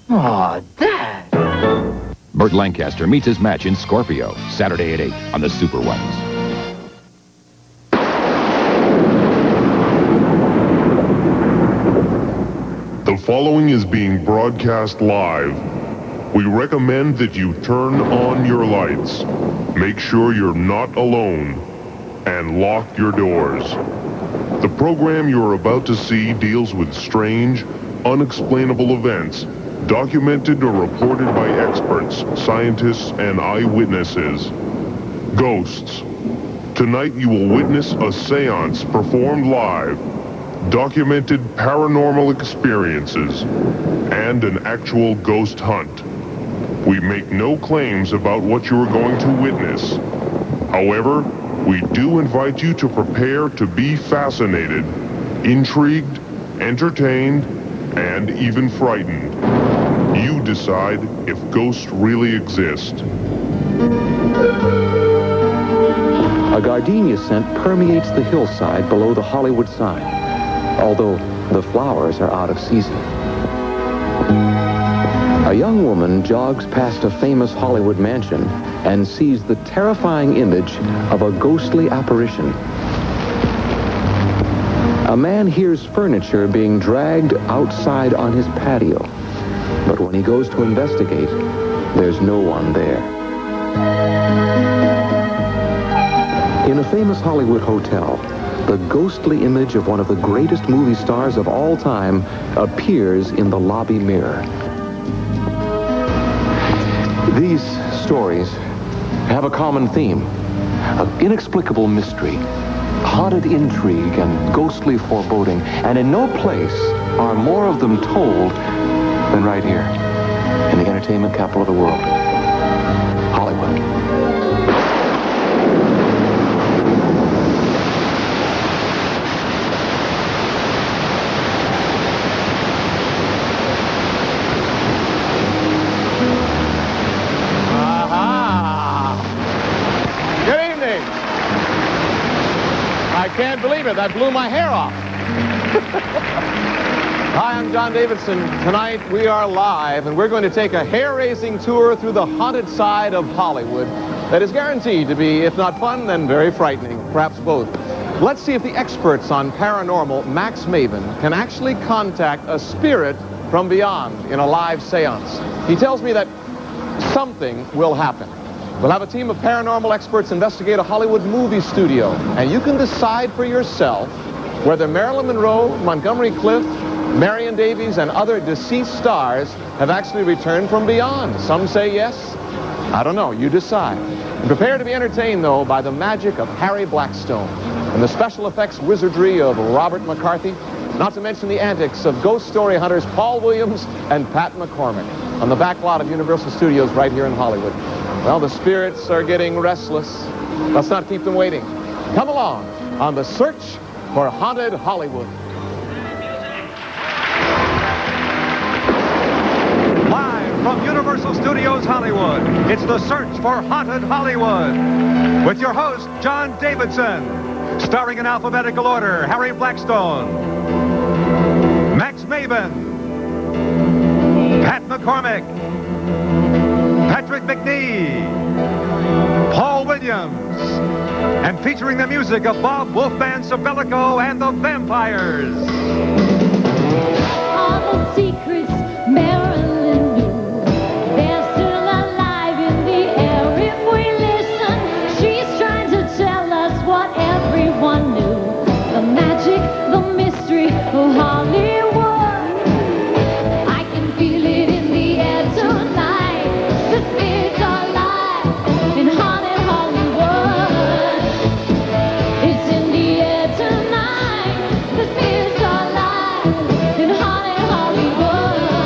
Aw, Dad. Burt Lancaster meets his match in Scorpio, Saturday at 8 on the Super Ones. The following is being broadcast live. We recommend that you turn on your lights, make sure you're not alone, and lock your doors. The program you're about to see deals with strange, unexplainable events documented or reported by experts, scientists, and eyewitnesses. Ghosts. Tonight you will witness a seance performed live, documented paranormal experiences, and an actual ghost hunt. We make no claims about what you are going to witness. However, we do invite you to prepare to be fascinated, intrigued, entertained, and even frightened. You decide if ghosts really exist. A gardenia scent permeates the hillside below the Hollywood sign, although the flowers are out of season. A young woman jogs past a famous Hollywood mansion and sees the terrifying image of a ghostly apparition. A man hears furniture being dragged outside on his patio, but when he goes to investigate, there's no one there. In a famous Hollywood hotel, the ghostly image of one of the greatest movie stars of all time appears in the lobby mirror. These stories have a common theme of inexplicable mystery, haunted intrigue, and ghostly foreboding, and in no place are more of them told than right here, in the entertainment capital of the world, Hollywood. I can't believe it. That blew my hair off. Hi, I'm John Davidson. Tonight we are live, and we're going to take a hair-raising tour through the haunted side of Hollywood that is guaranteed to be, if not fun, then very frightening, perhaps both. Let's see if the experts on paranormal, Max Maven, can actually contact a spirit from beyond in a live seance. He tells me that something will happen. We'll have a team of paranormal experts investigate a Hollywood movie studio, and you can decide for yourself whether Marilyn Monroe, Montgomery Clift, Marion Davies, and other deceased stars have actually returned from beyond. Some say yes. I don't know. You decide. And prepare to be entertained, though, by the magic of Harry Blackstone and the special effects wizardry of Robert McCarthy, not to mention the antics of ghost story hunters Paul Williams and Pat McCormick on the back lot of Universal Studios right here in Hollywood. Well, the spirits are getting restless. Let's not keep them waiting. Come along on the search for Haunted Hollywood. Live from Universal Studios Hollywood, it's the search for Haunted Hollywood. With your host, John Davidson. Starring in alphabetical order, Harry Blackstone, Max Maven, Pat McCormick, Patrick McNee, Paul Williams, and featuring the music of Bob Wolfman Sabellico and the Vampires. All the secrets Marilyn knew, they're still alive in the air if we listen. She's trying to tell us what everyone knew. The magic, the mystery of Hollywood. I can feel it in the air tonight. The spirits are alive in haunted Hollywood. It's in the air tonight. The spirits are alive in haunted Hollywood.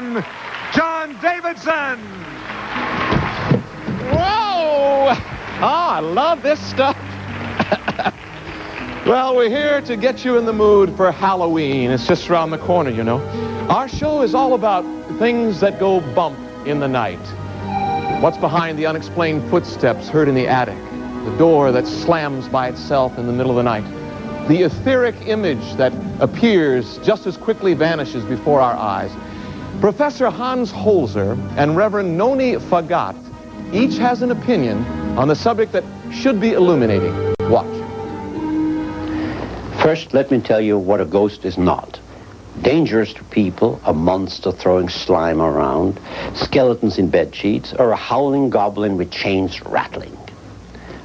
man, John Davidson. Whoa! Oh, I love this stuff. Well, we're here to get you in the mood for Halloween. It's just around the corner, you know. Our show is all about things that go bump in the night. What's behind the unexplained footsteps heard in the attic? The door that slams by itself in the middle of the night? The etheric image that appears just as quickly vanishes before our eyes? Professor Hans Holzer and Reverend Noni Fagat each has an opinion on the subject that should be illuminating. Watch. First, let me tell you what a ghost is not. Dangerous to people, a monster throwing slime around, skeletons in bed sheets, or a howling goblin with chains rattling.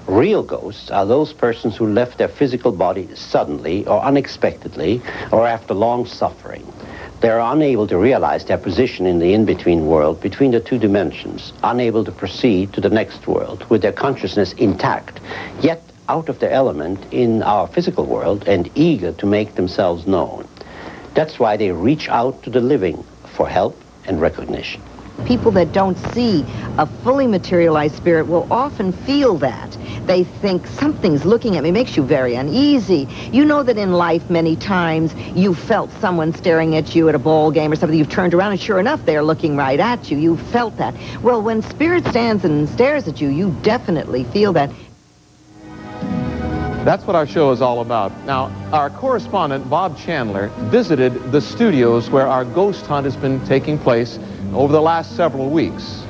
Real ghosts are those persons who left their physical body suddenly or unexpectedly or after long suffering. They are unable to realize their position in the in-between world between the two dimensions, unable to proceed to the next world with their consciousness intact, yet out of their element in our physical world and eager to make themselves known. That's why they reach out to the living for help and recognition. People that don't see a fully materialized spirit will often feel that. They think something's looking at me. It makes you very uneasy. You know that in life many times you felt someone staring at you at a ball game or something. You've turned around and sure enough they're looking right at you. You felt that. Well, when spirit stands and stares at you, you definitely feel that. That's what our show is all about. Now, our correspondent, Bob Chandler, visited the studios where our ghost hunt has been taking place over the last several weeks.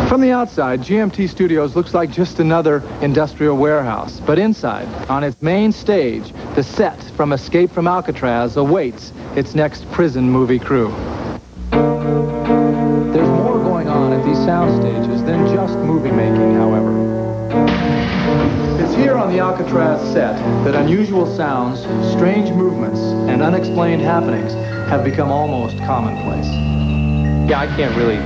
From the outside, GMT Studios looks like just another industrial warehouse. But inside, on its main stage, the set from Escape from Alcatraz awaits its next prison movie crew. There's more going on at these sound stages than just movie making, however. It's here on the Alcatraz set that unusual sounds, strange movements, and unexplained happenings have become almost commonplace. Yeah, I can't really,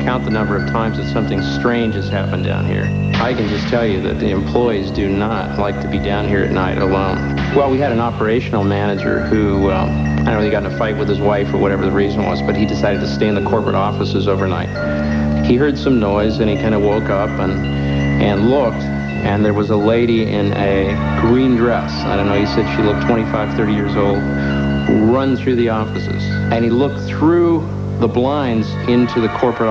count the number of times that something strange has happened down here. I can just tell you that the employees do not like to be down here at night alone. Well, we had an operational manager who, I don't know, he got in a fight with his wife or whatever the reason was, but he decided to stay in the corporate offices overnight. He heard some noise and he kind of woke up and looked, and there was a lady in a green dress. I don't know, he said she looked 25, 30 years old, run through the offices. And he looked through the blinds into the corporate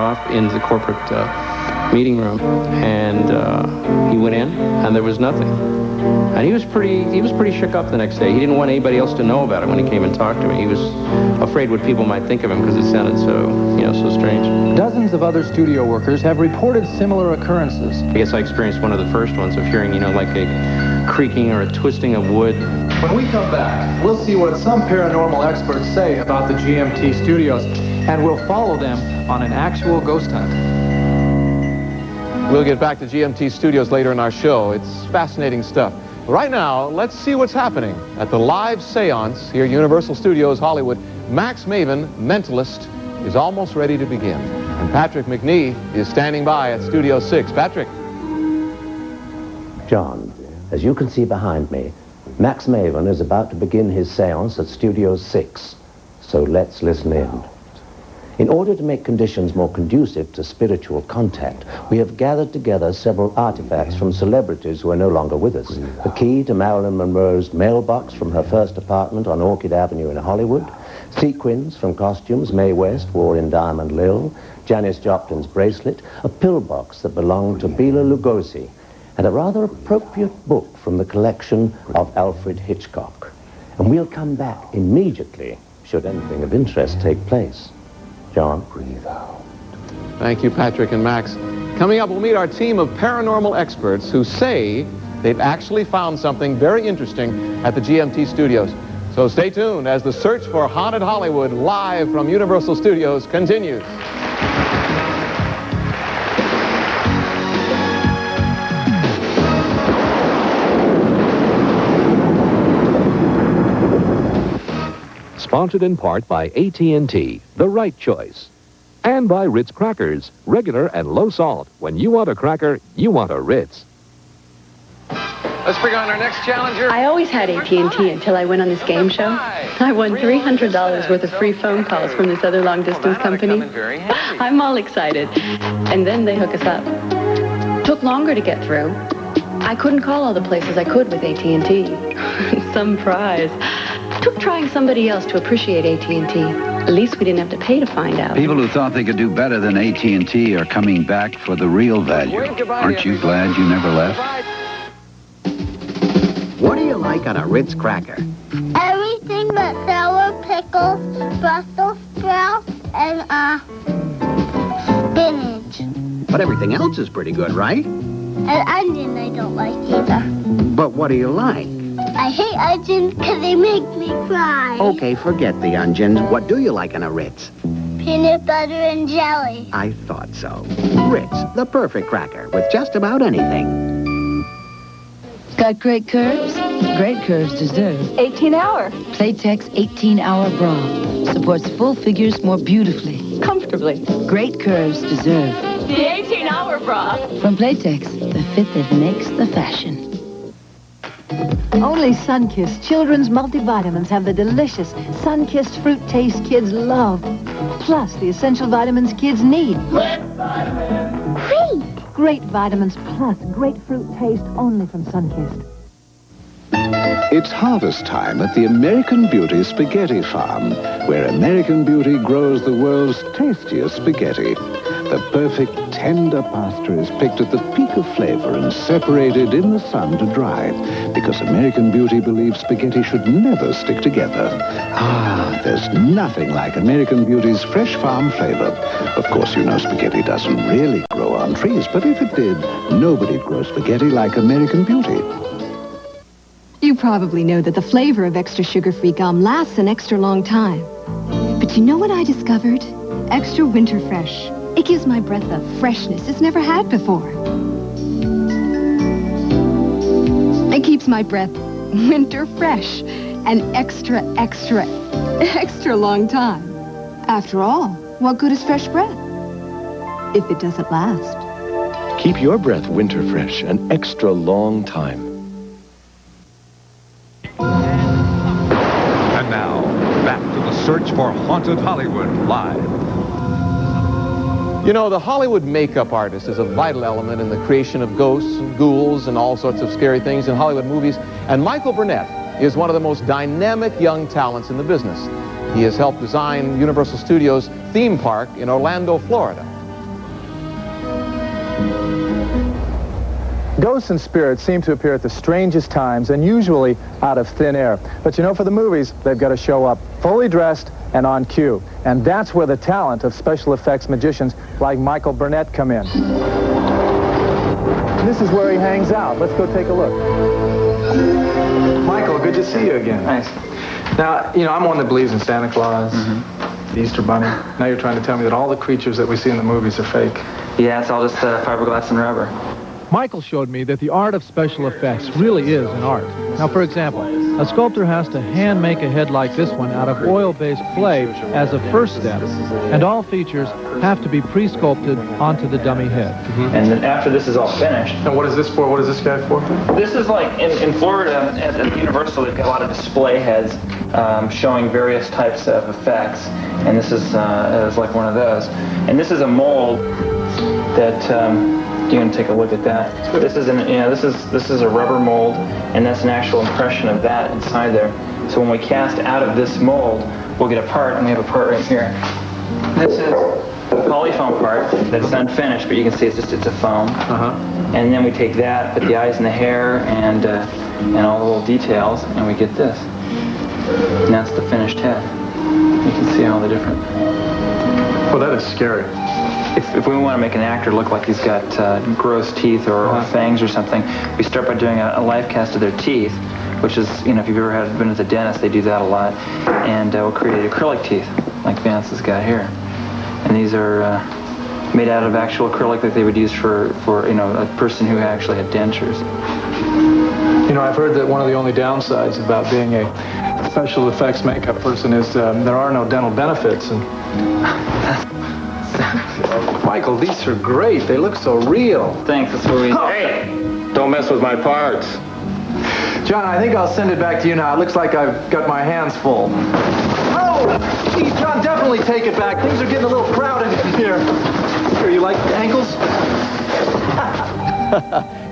meeting room, and he went in, and there was nothing. And he was pretty shook up the next day. He didn't want anybody else to know about it when he came and talked to me. He was afraid what people might think of him because it sounded so strange. Dozens of other studio workers have reported similar occurrences. I guess I experienced one of the first ones of hearing, like a creaking or a twisting of wood. When we come back, we'll see what some paranormal experts say about the GMT Studios, and we'll follow them on an actual ghost hunt. We'll get back to GMT Studios later in our show. It's fascinating stuff. Right now, let's see what's happening at the live seance here at Universal Studios Hollywood. Max Maven, mentalist, is almost ready to begin. And Patrick McNee is standing by at Studio 6. Patrick. John, as you can see behind me, Max Maven is about to begin his seance at Studio 6. So let's listen in. In order to make conditions more conducive to spiritual contact, we have gathered together several artifacts from celebrities who are no longer with us. The key to Marilyn Monroe's mailbox from her first apartment on Orchid Avenue in Hollywood, sequins from costumes Mae West wore in Diamond Lil, Janis Joplin's bracelet, a pillbox that belonged to Bela Lugosi, and a rather appropriate book from the collection of Alfred Hitchcock. And we'll come back immediately should anything of interest take place. John? Breathe out. Thank you, Patrick and Max. Coming up, we'll meet our team of paranormal experts who say they've actually found something very interesting at the GMT Studios. So stay tuned as the search for Haunted Hollywood live from Universal Studios continues. Sponsored in part by AT&T, the right choice. And by Ritz Crackers, regular and low salt. When you want a cracker, you want a Ritz. Let's bring on our next challenger. I always had AT&T until I went on this game show. I won $300 worth of free phone calls from this other long-distance company. I'm all excited. And then they hook us up. Took longer to get through. I couldn't call all the places I could with AT&T. Some prize. Took trying somebody else to appreciate AT&T. At least we didn't have to pay to find out. People who thought they could do better than AT&T are coming back for the real value. Aren't you glad you never left? What do you like on a Ritz cracker? Everything but sour pickles, Brussels sprouts, and spinach. But everything else is pretty good, right? And onion I don't like either. But what do you like? I hate onions because they make me cry. Okay, forget the onions. What do you like on a Ritz? Peanut butter and jelly. I thought so. Ritz, the perfect cracker with just about anything. Got great curves? Great curves deserve 18-hour. Playtex 18-hour bra. Supports full figures more beautifully. Comfortably. Great curves deserve The 18-hour bra. from Playtex, the fit that makes the fashion. Only Sunkist Children's multivitamins have the delicious Sunkist fruit taste kids love. Plus the essential vitamins kids need. Great vitamins plus great fruit taste only from Sunkist. It's harvest time at the American Beauty Spaghetti Farm, where American Beauty grows the world's tastiest spaghetti. The perfect tender pasta is picked at the peak of flavor and separated in the sun to dry, because American Beauty believes spaghetti should never stick together. Ah, there's nothing like American Beauty's fresh farm flavor. Of course, you know spaghetti doesn't really grow on trees, but if it did, nobody'd grow spaghetti like American Beauty. You probably know that the flavor of extra sugar-free gum lasts an extra long time. But you know what I discovered? Extra Winter Fresh. It gives my breath a freshness it's never had before. It keeps my breath winter fresh an extra long time. After all, what good is fresh breath if it doesn't last? Keep your breath winter fresh an extra long time. And now, back to the search for Haunted Hollywood live. You know, the Hollywood makeup artist is a vital element in the creation of ghosts and ghouls and all sorts of scary things in Hollywood movies. And Michael Burnett is one of the most dynamic young talents in the business. He has helped design Universal Studios' theme park in Orlando, Florida. Ghosts and spirits seem to appear at the strangest times and usually out of thin air. But you know, for the movies, they've got to show up fully dressed and on cue. And that's where the talent of special effects magicians like Michael Burnett come in. This is where he hangs out. Let's go take a look. Michael, good to see you again. Nice. Now, you know, I'm one that believes in Santa Claus, the Easter Bunny. Now you're trying to tell me that all the creatures that we see in the movies are fake. Yeah, it's all just fiberglass and rubber. Michael showed me that the art of special effects really is an art. Now, for example, a sculptor has to hand make a head like this one out of oil-based clay as a first step, and all features have to be pre-sculpted onto the dummy head. And then after this is all finished. And what is this for? What is this guy for? This is like in Florida at Universal, they've got a lot of display heads showing various types of effects, and this is like one of those. And this is a mold that. You can take a look at that. This is this is a rubber mold, and that's an actual impression of that inside there. So when we cast out of this mold, we'll get a part, and we have a part right here. This is the polyfoam part that's unfinished, but you can see it's a foam. And then we take that, put the eyes and the hair, and all the little details, and we get this. And that's the finished head. You can see all the different. Well, that is scary. If we want to make an actor look like he's got gross teeth or fangs or something, we start by doing a life cast of their teeth, which is, you know, if you've ever been to the dentist, they do that a lot. And we'll create acrylic teeth, like Vance has got here. And these are made out of actual acrylic that they would use for you know, a person who actually had dentures. You know, I've heard that one of the only downsides about being a special effects makeup person is there are no dental benefits. And Michael, these are great. They look so real. Thanks. That's what we... Hey, don't mess with my parts. John, I think I'll send it back to you now. It looks like I've got my hands full. Oh! Geez, John, definitely take it back. Things are getting a little crowded in here. Here, you like ankles?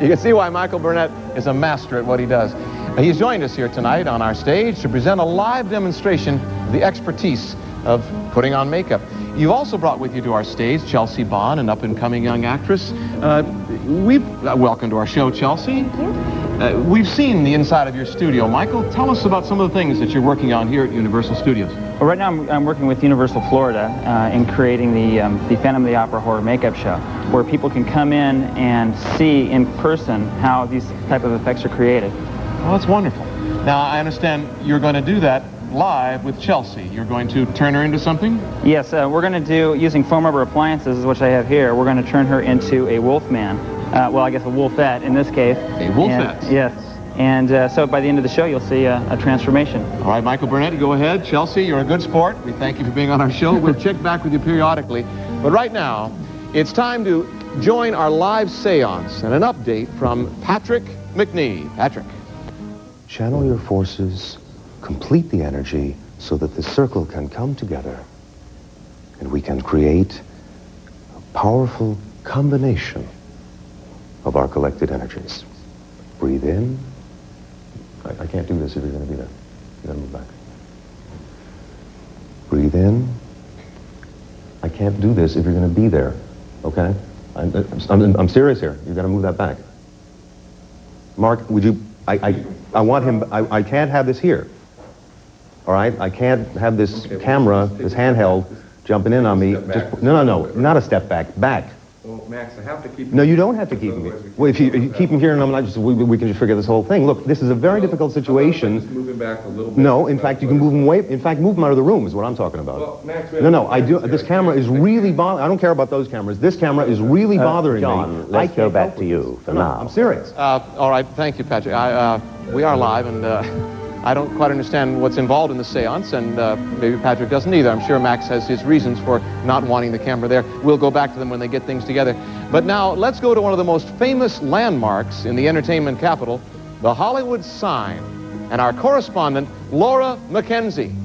You can see why Michael Burnett is a master at what he does. He's joined us here tonight on our stage to present a live demonstration of the expertise of putting on makeup. You've also brought with you to our stage Chelsea Bond, an up-and-coming young actress. Welcome to our show, Chelsea. Thank you. We've seen the inside of your studio. Michael, tell us about some of the things that you're working on here at Universal Studios. Well, right now I'm working with Universal Florida in creating the Phantom of the Opera horror makeup show, where people can come in and see in person how these type of effects are created. Oh, that's wonderful. Now, I understand you're going to do that live with Chelsea. You're going to turn her into something? Yes, we're going to do, using foam rubber appliances, which I have here, we're going to turn her into a wolfman. Well, I guess a wolfette in this case. A wolfette? Yes. And so by the end of the show, you'll see a transformation. All right, Michael Burnett, go ahead. Chelsea, you're a good sport. We thank you for being on our show. We'll check back with you periodically. But right now, it's time to join our live seance and an update from Patrick McNee. Patrick. Channel your forces, complete the energy so that the circle can come together and we can create a powerful combination of our collected energies. Breathe in. I can't do this if you're going to be there. You got to move back. Breathe in. I can't do this if you're going to be there. Okay? I'm serious here. You've got to move that back. Mark, would you... I want him... I can't have this here. All right? I can't have this camera, this handheld, jumping in on me. Just, no. Not a step back. Back. Well, Max, I have to keep him. No, you don't have to keep him here. Well, if you keep him here, and I'm not just, we can just figure this whole thing. Look, this is a very difficult situation. Just move him back a little bit. No, in fact, you can move him away. In fact, move him out of the room is what I'm talking about. Well, Max, no, I do. This camera is really bothering. I don't care about those cameras. This camera is really bothering John, me. let's go back to you for now. I'm serious. All right, thank you, Patrick. We are live, and I don't quite understand what's involved in the seance, and maybe Patrick doesn't either. I'm sure Max has his reasons for not wanting the camera there. We'll go back to them when they get things together. But now, let's go to one of the most famous landmarks in the entertainment capital, the Hollywood sign, and our correspondent, Laura McKenzie.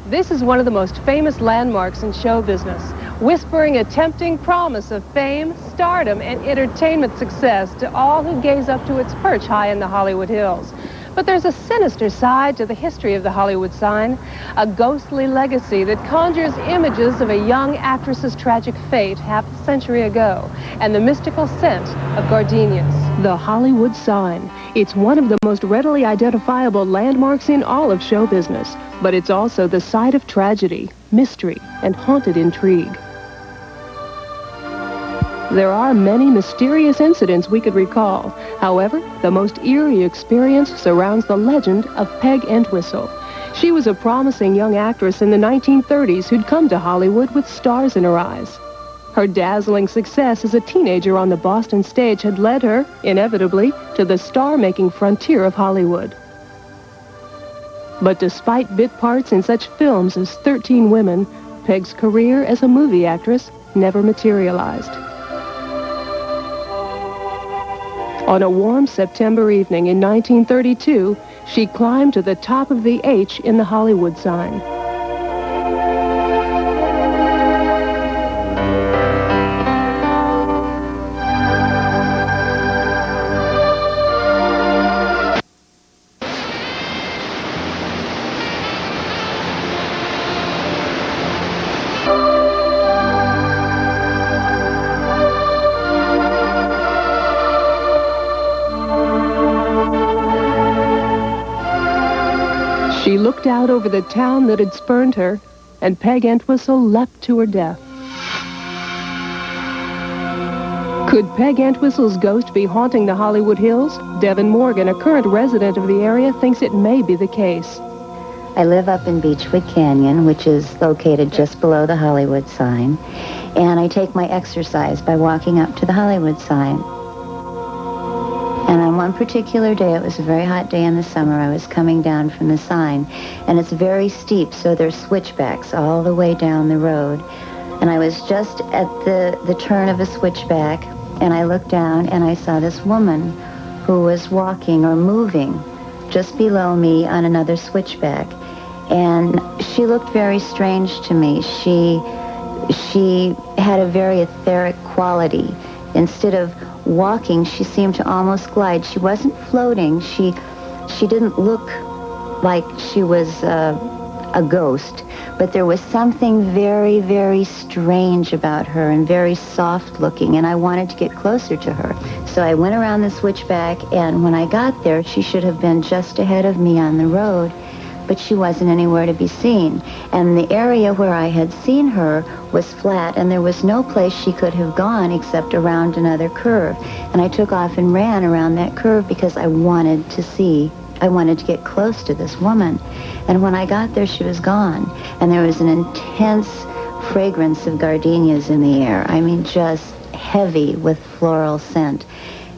This is one of the most famous landmarks in show business, whispering a tempting promise of fame, stardom, and entertainment success to all who gaze up to its perch high in the Hollywood Hills. But there's a sinister side to the history of the Hollywood sign, a ghostly legacy that conjures images of a young actress's tragic fate half a century ago, and the mystical scent of gardenias. The Hollywood sign. It's one of the most readily identifiable landmarks in all of show business, but it's also the site of tragedy, mystery, and haunted intrigue. There are many mysterious incidents we could recall. However, the most eerie experience surrounds the legend of Peg Entwistle. She was a promising young actress in the 1930s who'd come to Hollywood with stars in her eyes. Her dazzling success as a teenager on the Boston stage had led her, inevitably, to the star-making frontier of Hollywood. But despite bit parts in such films as 13 Women, Peg's career as a movie actress never materialized. On a warm September evening in 1932, she climbed to the top of the H in the Hollywood sign. She looked out over the town that had spurned her, and Peg Entwistle leapt to her death. Could Peg Entwistle's ghost be haunting the Hollywood Hills? Devin Morgan, a current resident of the area, thinks it may be the case. I live up in Beechwood Canyon, which is located just below the Hollywood sign, and I take my exercise by walking up to the Hollywood sign. And on one particular day, it was a very hot day in the summer, I was coming down from the sign, and it's very steep, so there's switchbacks all the way down the road. And I was just at the turn of a switchback, and I looked down, and I saw this woman who was walking or moving just below me on another switchback. And she looked very strange to me. She had a very etheric quality. Instead of walking, she seemed to almost glide. She wasn't floating. She didn't look like she was a ghost, but there was something very, very strange about her and very soft looking, and I wanted to get closer to her. So I went around the switchback, and when I got there, she should have been just ahead of me on the road, but she wasn't anywhere to be seen. And the area where I had seen her was flat, and there was no place she could have gone except around another curve. And I took off and ran around that curve because I wanted to get close to this woman. And when I got there, she was gone. And there was an intense fragrance of gardenias in the air. I mean, just heavy with floral scent.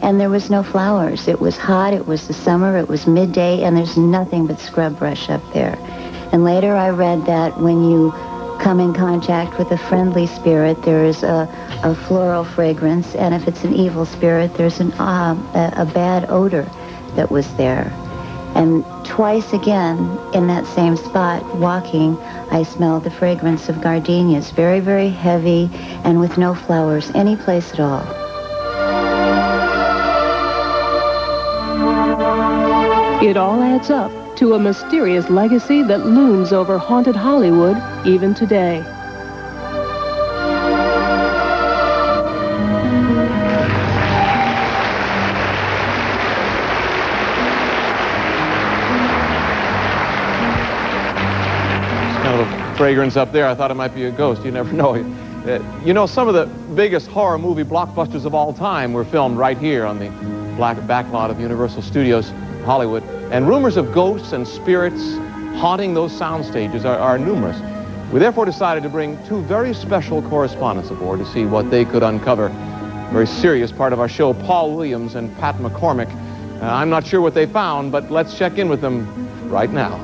And there was no flowers. It was hot, it was the summer, it was midday, and there's nothing but scrub brush up there. And later I read that when you come in contact with a friendly spirit, there is a floral fragrance, and if it's an evil spirit, there's a bad odor that was there. And twice again, in that same spot, walking, I smelled the fragrance of gardenias, very, very heavy, and with no flowers any place at all. It all adds up to a mysterious legacy that looms over haunted Hollywood even today. Fragrance up there. I thought it might be a ghost. You never know. You know, some of the biggest horror movie blockbusters of all time were filmed right here on the backlot of Universal Studios Hollywood. And rumors of ghosts and spirits haunting those sound stages are numerous. We therefore decided to bring two very special correspondents aboard to see what they could uncover. A very serious part of our show, Paul Williams and Pat McCormick. I'm not sure what they found, but let's check in with them right now.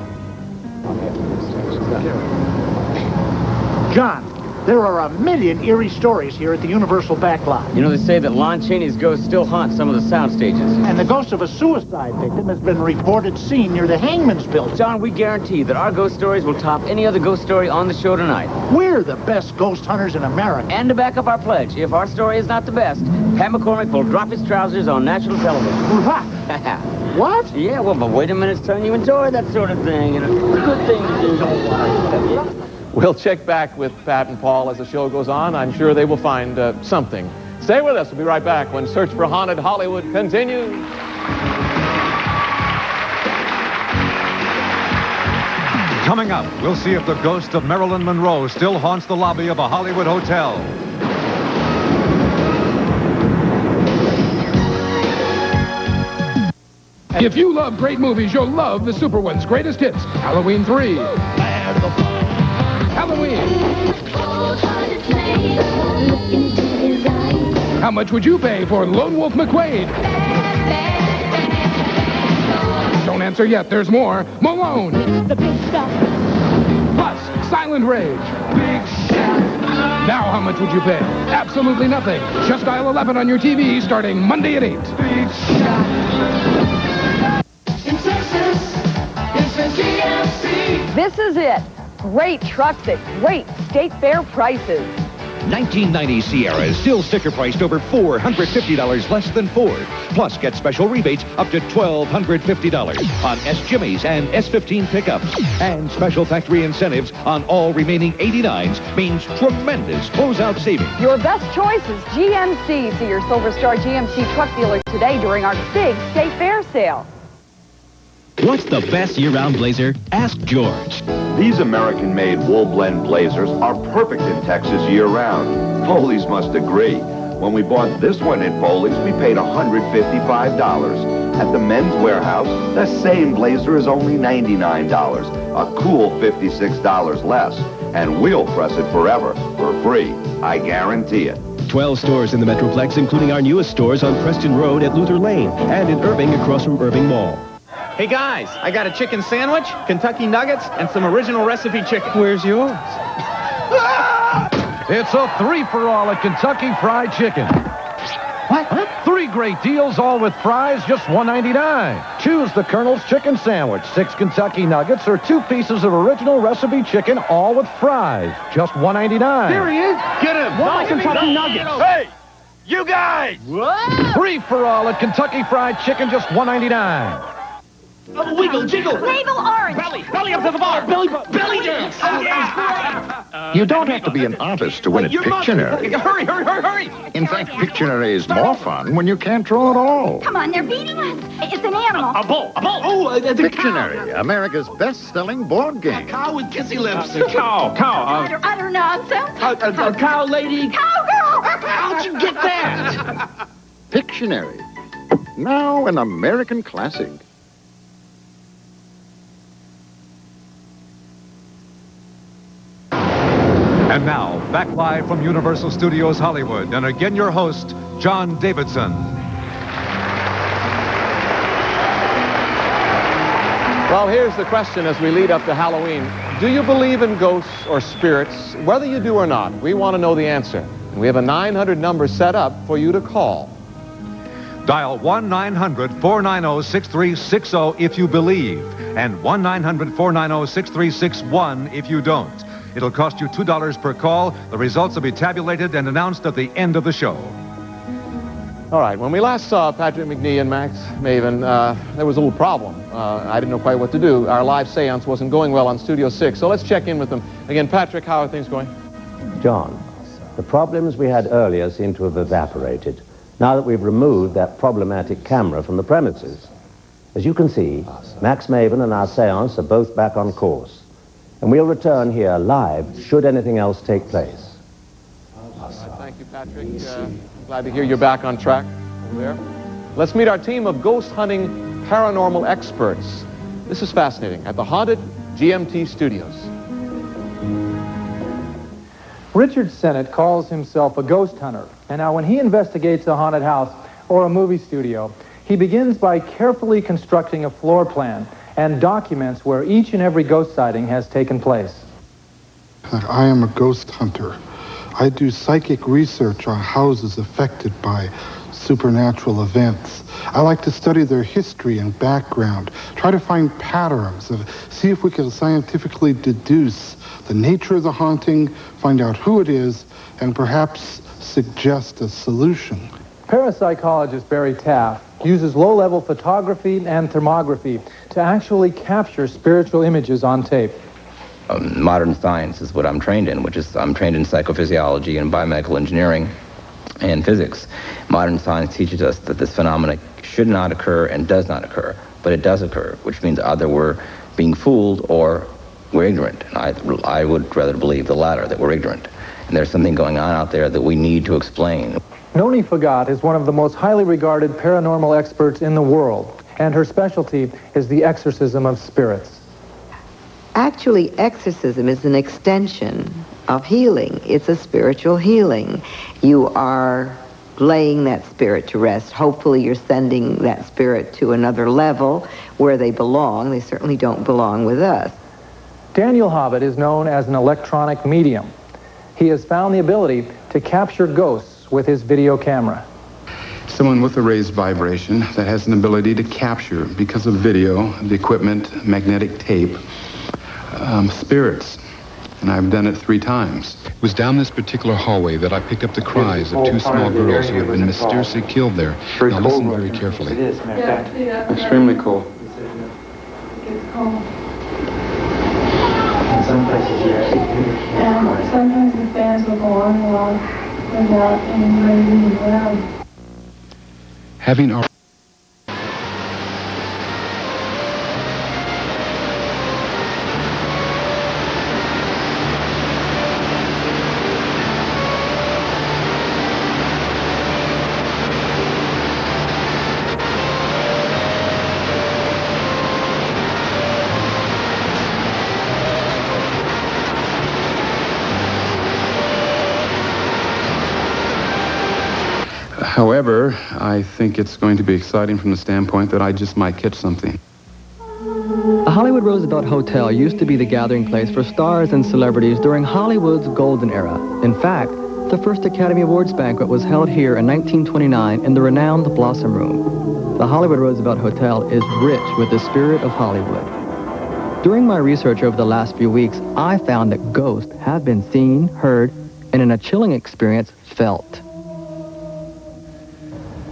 John, there are a million eerie stories here at the Universal backlot. You know, they say that Lon Chaney's ghost still haunts some of the sound stages. And the ghost of a suicide victim has been reported seen near the Hangman's Building. John, we guarantee that our ghost stories will top any other ghost story on the show tonight. We're the best ghost hunters in America. And to back up our pledge, if our story is not the best, Pat McCormick will drop his trousers on national television. What? Yeah, well, but wait a minute, son. You enjoy that sort of thing. You know, it's a good thing to do. We'll check back with Pat and Paul as the show goes on. I'm sure they will find something. Stay with us. We'll be right back when Search for Haunted Hollywood continues. Coming up, we'll see if the ghost of Marilyn Monroe still haunts the lobby of a Hollywood hotel. If you love great movies, you'll love the Super One's greatest hits. Halloween 3. Halloween. How much would you pay for Lone Wolf McQuade? Don't answer yet. There's more. Malone. The big stuff. Plus, Silent Rage. Big shot. Now, how much would you pay? Absolutely nothing. Just dial 11 on your TV starting Monday at 8. Big shot. In Texas, it's a GMC. This is it. Great trucks at great state fair prices. 1990 Sierra is still sticker priced over $450 less than Ford. Plus, get special rebates up to $1,250 on S. Jimmy's and S15 pickups. And special factory incentives on all remaining 89s means tremendous closeout savings. Your best choice is GMC. See your Silver Star GMC truck dealer today during our big state fair sale. What's the best year-round blazer? Ask George. These American-made wool blend blazers are perfect in Texas year-round. Foley's must agree. When we bought this one at Foley's, we paid $155. At the Men's Warehouse, the same blazer is only $99, a cool $56 less. And we'll press it forever for free. I guarantee it. 12 stores in the Metroplex, including our newest stores on Preston Road at Luther Lane and in Irving across from Irving Mall. Hey guys, I got a chicken sandwich, Kentucky Nuggets, and some original recipe chicken. Where's yours? It's a 3-for-all at Kentucky Fried Chicken. What? 3 great deals, all with fries, just $1.99. Choose the Colonel's Chicken Sandwich, 6 Kentucky Nuggets, or 2 pieces of original recipe chicken, all with fries, just $1.99. There he is. Get him. One Kentucky Nuggets. Hey, you guys. What? 3 for all at Kentucky Fried Chicken, just $1.99. Wiggle, jiggle. Navel orange. Belly up to the bar. Belly dance. You don't have to be an artist to win at Pictionary. Hurry. In fact, Pictionary is more fun when you can't draw at all. Come on, they're beating us. It's an animal. A bull. Oh, the Pictionary, America's best-selling board game. cow with kissy lips. Cow. Utter nonsense. A cow lady. Cowgirl. How'd you get that? Pictionary, now an American classic. And now, back live from Universal Studios Hollywood, and again your host, John Davidson. Well, here's the question as we lead up to Halloween. Do you believe in ghosts or spirits? Whether you do or not, we want to know the answer. And we have a 900 number set up for you to call. Dial 1-900-490-6360 if you believe, and 1-900-490-6361 if you don't. It'll cost you $2 per call. The results will be tabulated and announced at the end of the show. All right, when we last saw Patrick McNee and Max Maven, there was a little problem. I didn't know quite what to do. Our live seance wasn't going well on Studio 6, so let's check in with them. Again, Patrick, how are things going? John, the problems we had earlier seem to have evaporated now that we've removed that problematic camera from the premises. As you can see, Max Maven and our seance are both back on course. And we'll return here live should anything else take place. Thank you, Patrick. Glad to hear you're back on track over there. Let's meet our team of ghost hunting paranormal experts. This is fascinating at the haunted GMT Studios. Richard Sennett calls himself a ghost hunter. And now when he investigates a haunted house or a movie studio, he begins by carefully constructing a floor plan and documents where each and every ghost sighting has taken place. I am a ghost hunter. I do psychic research on houses affected by supernatural events. I like to study their history and background, try to find patterns, see if we can scientifically deduce the nature of the haunting, find out who it is, and perhaps suggest a solution. Parapsychologist Barry Taff uses low-level photography and thermography to actually capture spiritual images on tape. Modern science is what I'm trained in, which is I'm trained in psychophysiology and biomedical engineering and physics. Modern science teaches us that this phenomena should not occur and does not occur, but it does occur, which means either we're being fooled or we're ignorant. And I would rather believe the latter, that we're ignorant. And there's something going on out there that we need to explain. Noni Fagat is one of the most highly regarded paranormal experts in the world, and her specialty is the exorcism of spirits. Actually, exorcism is an extension of healing. It's a spiritual healing. You are laying that spirit to rest. Hopefully you're sending that spirit to another level where they belong. They certainly don't belong with us. Daniel Hobbit is known as an electronic medium. He has found the ability to capture ghosts with his video camera. Someone with a raised vibration that has an ability to capture, because of video, the equipment, magnetic tape, spirits. And I've done it 3 times. It was down this particular hallway that I picked up the cries of 2 small girls who had been mysteriously killed there. Now listen very carefully. It is, yeah. Extremely cold. It's cold. And sometimes the fans will go on and on without anybody being around. Having our However, I think it's going to be exciting from the standpoint that I just might catch something. The Hollywood Roosevelt Hotel used to be the gathering place for stars and celebrities during Hollywood's golden era. In fact, The first Academy Awards banquet was held here in 1929 in the renowned Blossom Room. The Hollywood Roosevelt Hotel is rich with the spirit of Hollywood. During my research over the last few weeks, I found that ghosts have been seen, heard, and in a chilling experience, felt.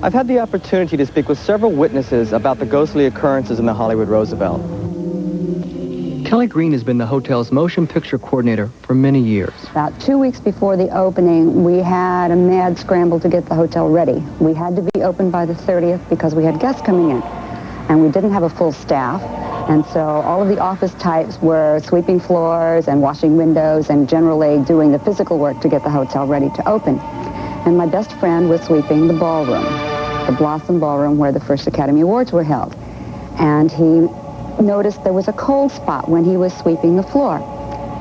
I've had the opportunity to speak with several witnesses about the ghostly occurrences in the Hollywood Roosevelt. Kelly Green has been the hotel's motion picture coordinator for many years. About 2 weeks before the opening, we had a mad scramble to get the hotel ready. We had to be open by the 30th because we had guests coming in, and we didn't have a full staff. And so all of the office types were sweeping floors and washing windows and generally doing the physical work to get the hotel ready to open. And my best friend was sweeping the ballroom, the Blossom Ballroom where the first Academy Awards were held. And he noticed there was a cold spot when he was sweeping the floor.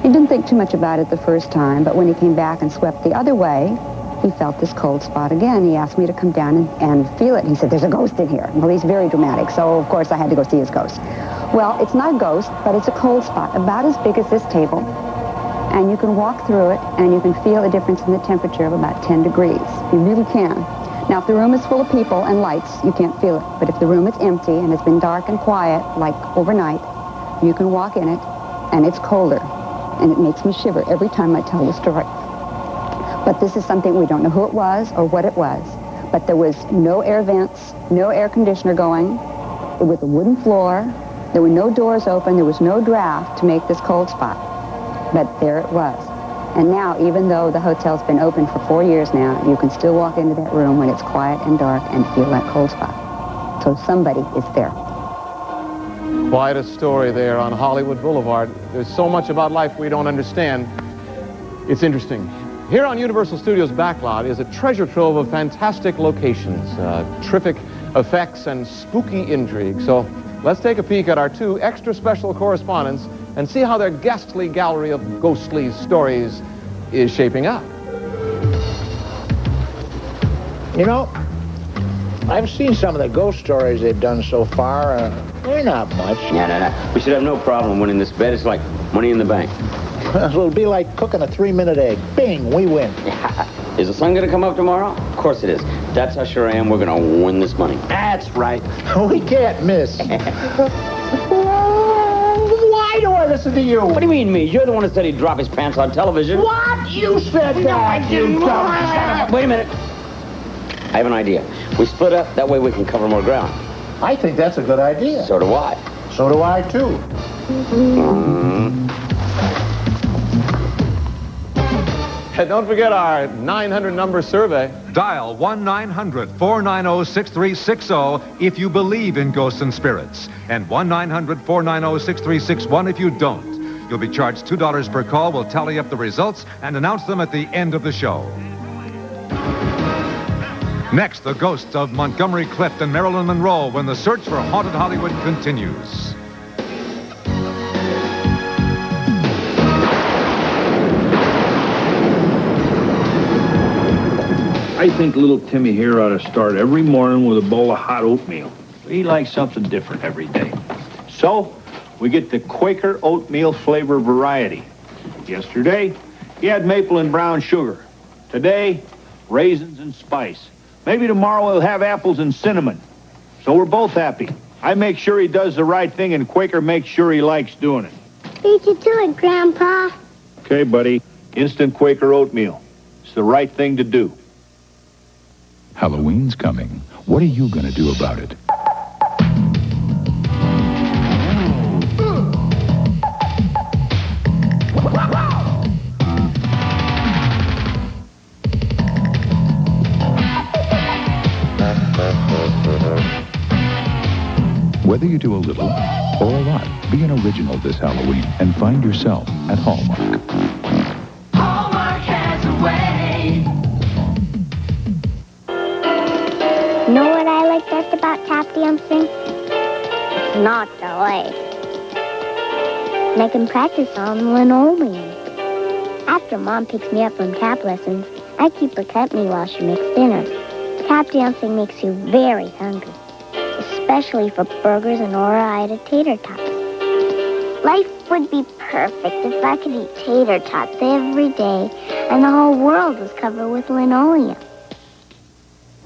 He didn't think too much about it the first time, but when he came back and swept the other way, he felt this cold spot again. He asked me to come down and feel it. He said, "There's a ghost in here." Well, he's very dramatic, so of course I had to go see his ghost. Well, it's not a ghost, but it's a cold spot, about as big as this table. And you can walk through it, and you can feel a difference in the temperature of about 10 degrees. You really can. Now, if the room is full of people and lights, you can't feel it. But if the room is empty and it's been dark and quiet, like overnight, you can walk in it, and it's colder. And it makes me shiver every time I tell the story. But this is something we don't know who it was or what it was. But there was no air vents, no air conditioner going. It was a wooden floor. There were no doors open. There was no draft to make this cold spot. But there it was. And now, even though the hotel's been open for 4 years now, you can still walk into that room when it's quiet and dark and feel that cold spot. So somebody is there. Quite a story there on Hollywood Boulevard. There's so much about life we don't understand. It's interesting. Here on Universal Studios backlot is a treasure trove of fantastic locations, terrific effects, and spooky intrigue. So let's take a peek at our two extra special correspondents and see how their ghastly gallery of ghostly stories is shaping up. You know, I've seen some of the ghost stories they've done so far. They're not much. No. We should have no problem winning this bet. It's like money in the bank. It'll be like cooking a 3-minute egg. Bing, we win. Is the sun going to come up tomorrow? Of course it is. That's how sure I am we're going to win this money. That's right. We can't miss. Why do I listen to you? What do you mean, me? You're the one who said he'd drop his pants on television. What? You said that. No, I didn't. Wait a minute. I have an idea. We split up. That way we can cover more ground. I think that's a good idea. So do I. So do I, too. And don't forget our 900 number survey. Dial 1-900-490-6360 if you believe in ghosts and spirits, and 1-900-490-6361 if you don't. You'll be charged $2 per call. We'll tally up the results and announce them at the end of the show. Next, the ghosts of Montgomery Clift and Marilyn Monroe when the search for haunted Hollywood continues. I think little Timmy here ought to start every morning with a bowl of hot oatmeal. He likes something different every day. So, we get the Quaker oatmeal flavor variety. Yesterday, he had maple and brown sugar. Today, raisins and spice. Maybe tomorrow we'll have apples and cinnamon. So we're both happy. I make sure he does the right thing, and Quaker makes sure he likes doing it. Beat you to it, Grandpa. Okay, buddy. Instant Quaker oatmeal. It's the right thing to do. Halloween's coming. What are you going to do about it? Whether you do a little or a lot, be an original this Halloween and find yourself at Hallmark. Hallmark has a way. You know what I like best about tap dancing? It's not the leg. And I can practice on linoleum. After Mom picks me up from tap lessons, I keep her company while she makes dinner. Tap dancing makes you very hungry, especially for burgers and Ora-Ida tater tots. Life would be perfect if I could eat tater tots every day and the whole world was covered with linoleum.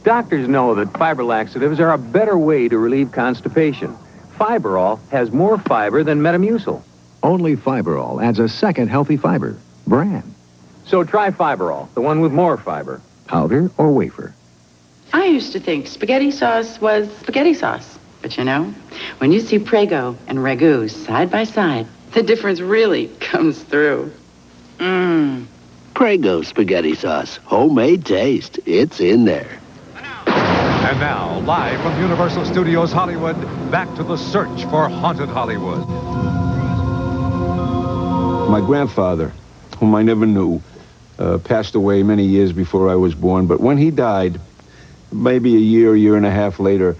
Doctors know that fiber laxatives are a better way to relieve constipation. Fiberall has more fiber than Metamucil. Only Fiberall adds a second healthy fiber. Bran. So try Fiberall, the one with more fiber. Powder or wafer. I used to think spaghetti sauce was spaghetti sauce. But you know, when you see Prego and Ragu side by side, the difference really comes through. Mmm. Prego spaghetti sauce. Homemade taste. It's in there. And now, live from Universal Studios Hollywood, back to the search for Haunted Hollywood. My grandfather, whom I never knew, passed away many years before I was born. But when he died, maybe a year and a half later,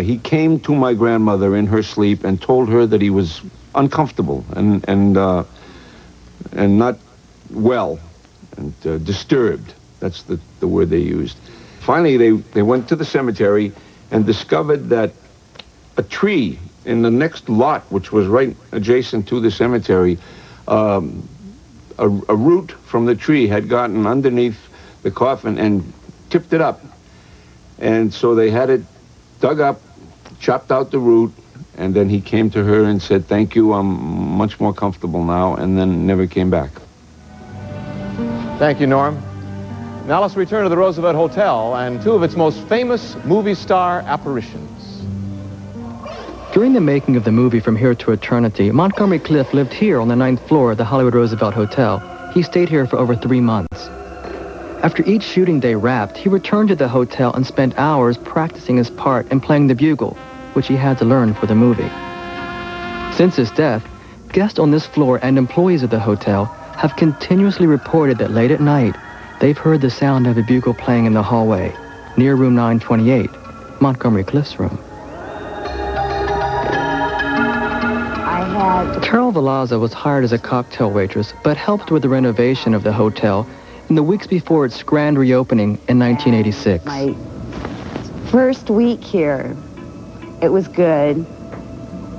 he came to my grandmother in her sleep and told her that he was uncomfortable and not well and disturbed. That's the word they used. Finally, they went to the cemetery and discovered that a tree in the next lot, which was right adjacent to the cemetery, a root from the tree had gotten underneath the coffin and tipped it up. And so they had it dug up, chopped out the root, and then he came to her and said, "Thank you, I'm much more comfortable now," and then never came back. Thank you, Norm. Now let's return to the Roosevelt Hotel and two of its most famous movie star apparitions. During the making of the movie From Here to Eternity, Montgomery Clift lived here on the 9th floor of the Hollywood Roosevelt Hotel. He stayed here for over 3 months. After each shooting day wrapped, he returned to the hotel and spent hours practicing his part and playing the bugle, which he had to learn for the movie. Since his death, guests on this floor and employees of the hotel have continuously reported that late at night, they've heard the sound of a bugle playing in the hallway, near room 928, Montgomery Clift's room. Carol Velazza was hired as a cocktail waitress, but helped with the renovation of the hotel in the weeks before its grand reopening in 1986. My first week here, it was good.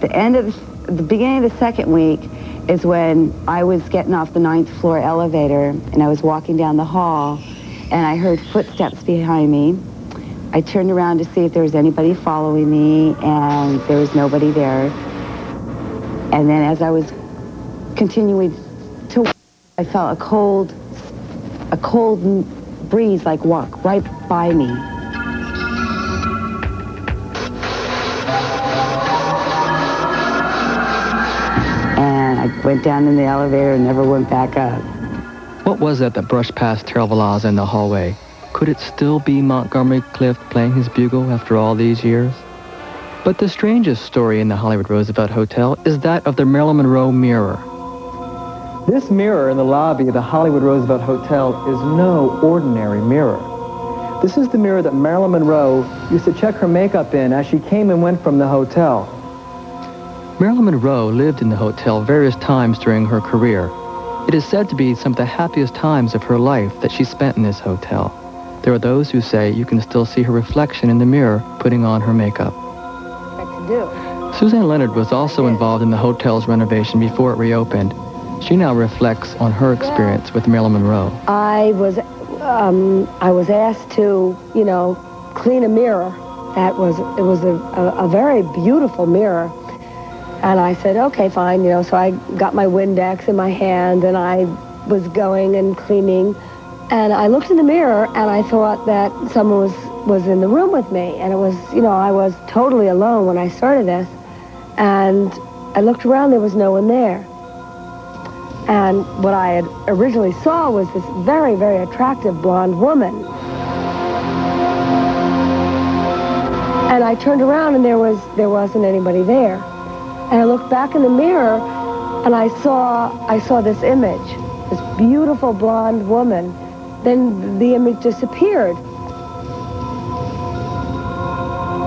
The beginning of the second week is when I was getting off the 9th floor elevator and I was walking down the hall and I heard footsteps behind me. I turned around to see if there was anybody following me and there was nobody there. And then as I was continuing to walk, I felt a cold breeze like walk right by me. And I went down in the elevator and never went back up. What was that brushed past Carol Velazza in the hallway? Could it still be Montgomery Clift playing his bugle after all these years? But the strangest story in the Hollywood Roosevelt Hotel is that of the Marilyn Monroe mirror. This mirror in the lobby of the Hollywood Roosevelt Hotel is no ordinary mirror. This is the mirror that Marilyn Monroe used to check her makeup in as she came and went from the hotel. Marilyn Monroe lived in the hotel various times during her career. It is said to be some of the happiest times of her life that she spent in this hotel. There are those who say you can still see her reflection in the mirror putting on her makeup. Suzanne Leonard was also involved in the hotel's renovation before it reopened. She now reflects on her experience with Marilyn Monroe. I was asked to, clean a mirror. It was a very beautiful mirror. And I said, okay, fine, so I got my Windex in my hand and I was going and cleaning. And I looked in the mirror and I thought that someone was in the room with me. And it was, I was totally alone when I started this. And I looked around, there was no one there. And what I had originally saw was this very, very attractive blonde woman. And I turned around and there wasn't anybody there. And I looked back in the mirror and I saw this image, this beautiful blonde woman. Then the image disappeared.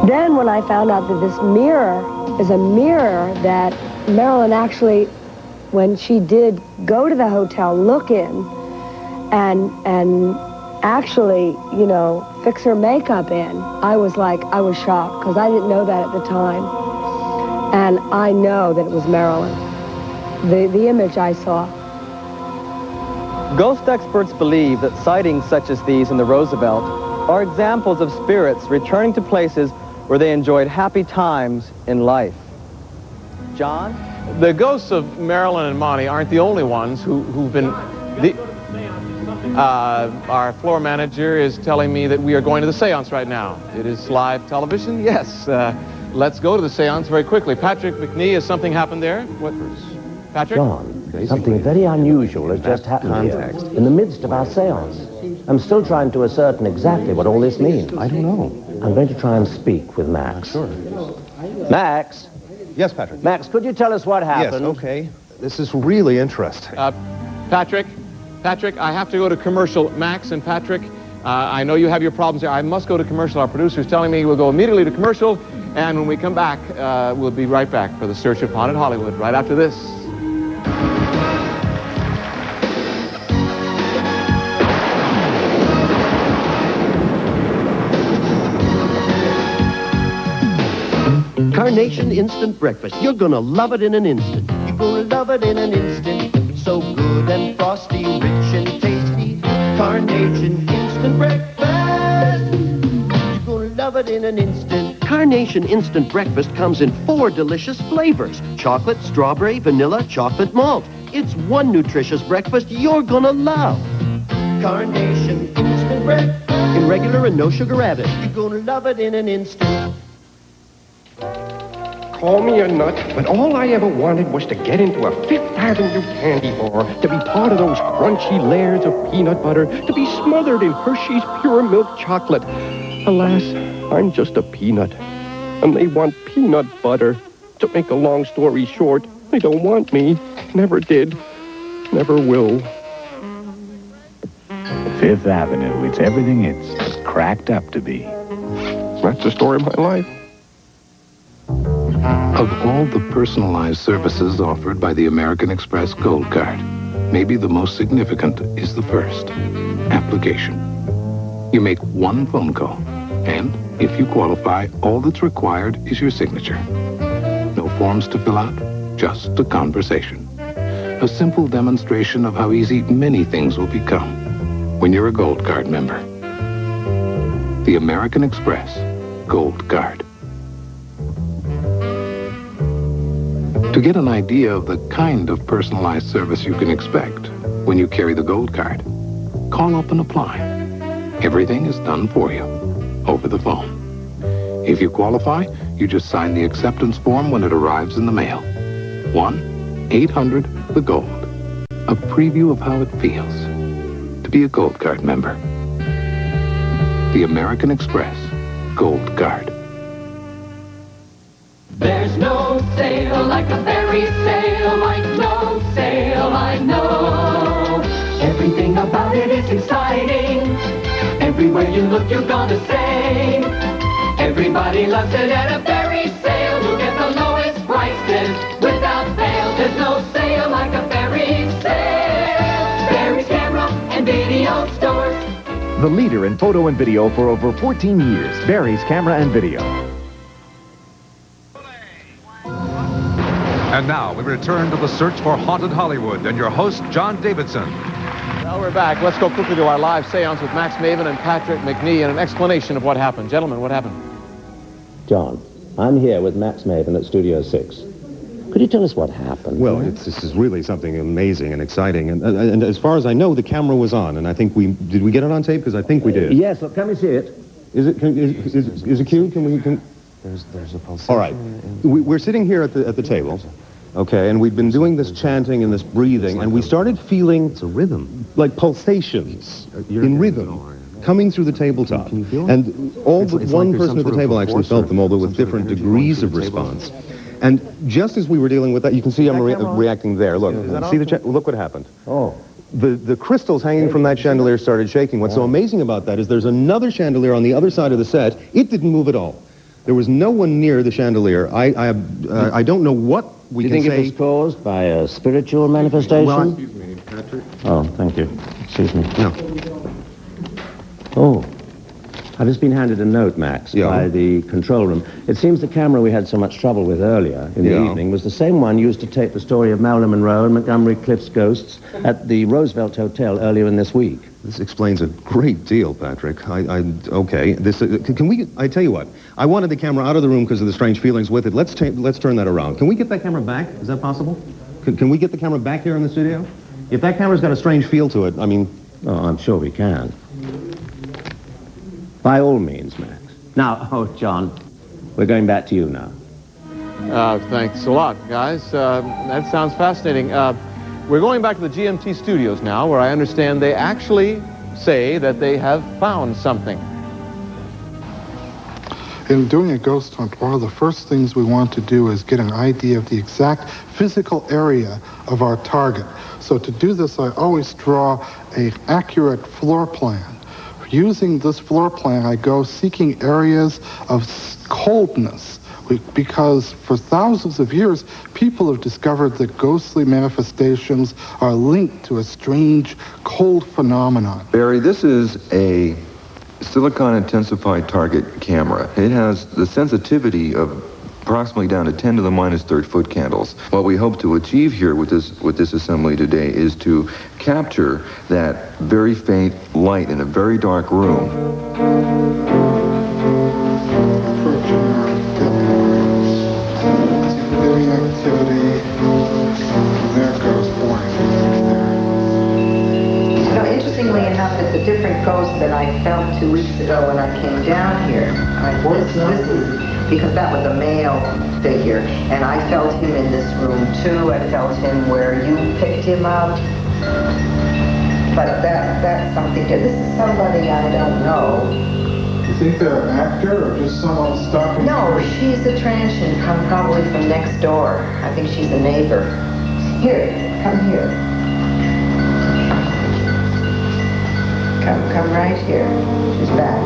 Then when I found out that this mirror is a mirror that Marilyn actually, when she did go to the hotel, look in and actually, fix her makeup in, I was shocked because I didn't know that at the time. And I know that it was Marilyn. the image I saw. Ghost experts believe that sightings such as these in the Roosevelt are examples of spirits returning to places where they enjoyed happy times in life. John? The ghosts of Marilyn and Monty aren't the only ones who've been... our floor manager is telling me that we are going to the seance right now. It is live television? Yes. Let's go to the seance very quickly. Patrick McNee, has something happened there? What, Patrick? John, something very unusual has just happened here, in the midst of our seance. I'm still trying to ascertain exactly what all this means. I don't know. I'm going to try and speak with Max. Sure. Max? Yes, Patrick. Max, could you tell us what happened? Yes, okay. This is really interesting. Patrick, I have to go to commercial. Max and Patrick, I know you have your problems there. I must go to commercial. Our producer is telling me we'll go immediately to commercial, and when we come back, we'll be right back for the Search of Haunted Hollywood, right after this. Carnation Instant Breakfast. You're gonna love it in an instant. You're gonna love it in an instant. So good and frosty, rich and tasty. Carnation Instant Breakfast. You're gonna love it in an instant. Carnation Instant Breakfast comes in 4 delicious flavors. Chocolate, strawberry, vanilla, chocolate malt. It's one nutritious breakfast you're gonna love. Carnation Instant Breakfast. In regular and no sugar added. You're gonna love it in an instant. Call me a nut, but all I ever wanted was to get into a Fifth Avenue candy bar, to be part of those crunchy layers of peanut butter, to be smothered in Hershey's Pure Milk Chocolate. Alas, I'm just a peanut, and they want peanut butter. To make a long story short, they don't want me. Never did. Never will. Fifth Avenue, it's everything it's cracked up to be. That's the story of my life. Of all the personalized services offered by the American Express Gold Card, maybe the most significant is the first, application. You make one phone call, and if you qualify, all that's required is your signature. No forms to fill out, just a conversation. A simple demonstration of how easy many things will become when you're a Gold Card member. The American Express Gold Card. To get an idea of the kind of personalized service you can expect when you carry the Gold Card, call up and apply. Everything is done for you over the phone. If you qualify, you just sign the acceptance form when it arrives in the mail. 1-800-THE-GOLD. A preview of how it feels to be a Gold Card member. The American Express Gold Card. There's no sale like a fairy sale, like no sale I know. Everything about it is exciting. Everywhere you look, you're gonna save. Everybody loves it at a fairy sale. You get the lowest prices without fail. There's no sale like a fairy sale. Fairy's camera and video stores. The leader in photo and video for over 14 years. Barry's Camera and Video. And now we return to the Search for Haunted Hollywood and your host, John Davidson. Well, we're back. Let's go quickly to our live seance with Max Maven and Patrick McNee and an explanation of what happened. Gentlemen, what happened? John, I'm here with Max Maven at Studio 6. Could you tell us what happened? Well, this is really something amazing and exciting. And as far as I know, the camera was on, and I think did we get it on tape? Because I think we did. Yes, look, can we see it? Is it cute? There's a pulsation. All right. We're sitting here at the table. Okay, and we've been doing this chanting and this breathing, and we started feeling... It's a rhythm. Like pulsations in rhythm coming through the tabletop. Can you feel it? And one person at the table actually felt them, although with different degrees of response. And just as we were dealing with that, you can see I'm reacting there. Look, see look what happened. Oh. The crystals hanging from that chandelier started shaking. What's so amazing about that is there's another chandelier on the other side of the set. It didn't move at all. There was no one near the chandelier. I don't know what we can say. Do you think it was caused by a spiritual manifestation? Well, excuse me, Patrick. Oh, thank you. Excuse me. No. Oh. I've just been handed a note, Max, by the control room. It seems the camera we had so much trouble with earlier in the evening was the same one used to tape the story of Marilyn Monroe and Montgomery Clift's ghosts at the Roosevelt Hotel earlier in this week. This explains a great deal, Patrick. Okay. This, can we, I tell you what, I wanted the camera out of the room because of the strange feelings with it. Let's turn that around. Can we get that camera back? Is that possible? Can we get the camera back here in the studio? If that camera's got a strange feel to it, I mean... Oh, I'm sure we can. By all means, Max. Now, John, we're going back to you now. Thanks a lot, guys. That sounds fascinating. We're going back to the GMT studios now, where I understand they actually say that they have found something. In doing a ghost hunt, one of the first things we want to do is get an idea of the exact physical area of our target. So to do this, I always draw an accurate floor plan. Using this floor plan, I go seeking areas of coldness, because for thousands of years, people have discovered that ghostly manifestations are linked to a strange cold phenomenon. Barry, this is a silicon intensified target camera. It has the sensitivity of approximately down to 10 to the minus third foot candles. What we hope to achieve here with this assembly today is to capture that very faint light in a very dark room. Interestingly enough, it's a different ghost than I felt 2 weeks ago when I came down here. This is because that was a male figure, and I felt him in this room too. I felt him where you picked him up. But that's something different. This is somebody I don't know. You think they're an actor or just someone stopping? No, she's a transient, come probably from next door. I think she's a neighbor. Here, come here. Come right here. She's back.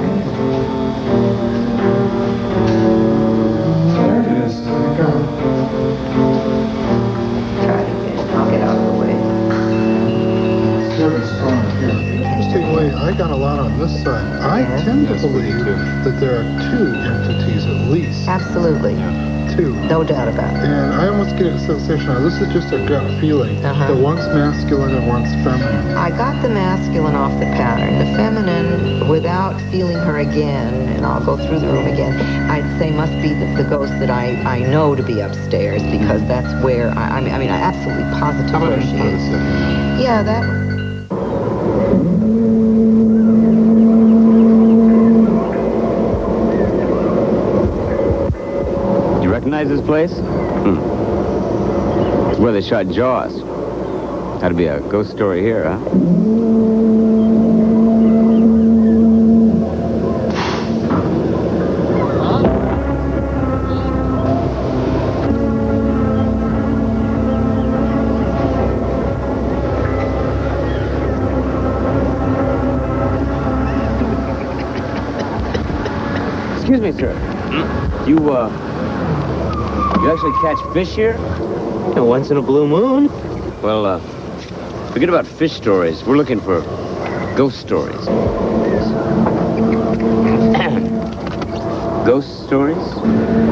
There it is. There you go. Try it again. I'll get out of the way. Very strong here. Interestingly, I got a lot on this side. I tend to believe that there are two entities at least. Absolutely. Two. No doubt about it. And I almost get a sensation, now this is just a gut feeling, that one's masculine and one's feminine. I got the masculine off the pattern. The feminine, without feeling her again, and I'll go through the room again, I'd say must be the ghost that I know to be upstairs, because that's where, I mean, I'm absolutely positive where she is. Yeah, that one. Recognize this place? It's where they shot Jaws. Had to be a ghost story here, huh? Excuse me, sir. You actually catch fish here? Yeah, once in a blue moon. Well, forget about fish stories. We're looking for ghost stories. Ghost stories?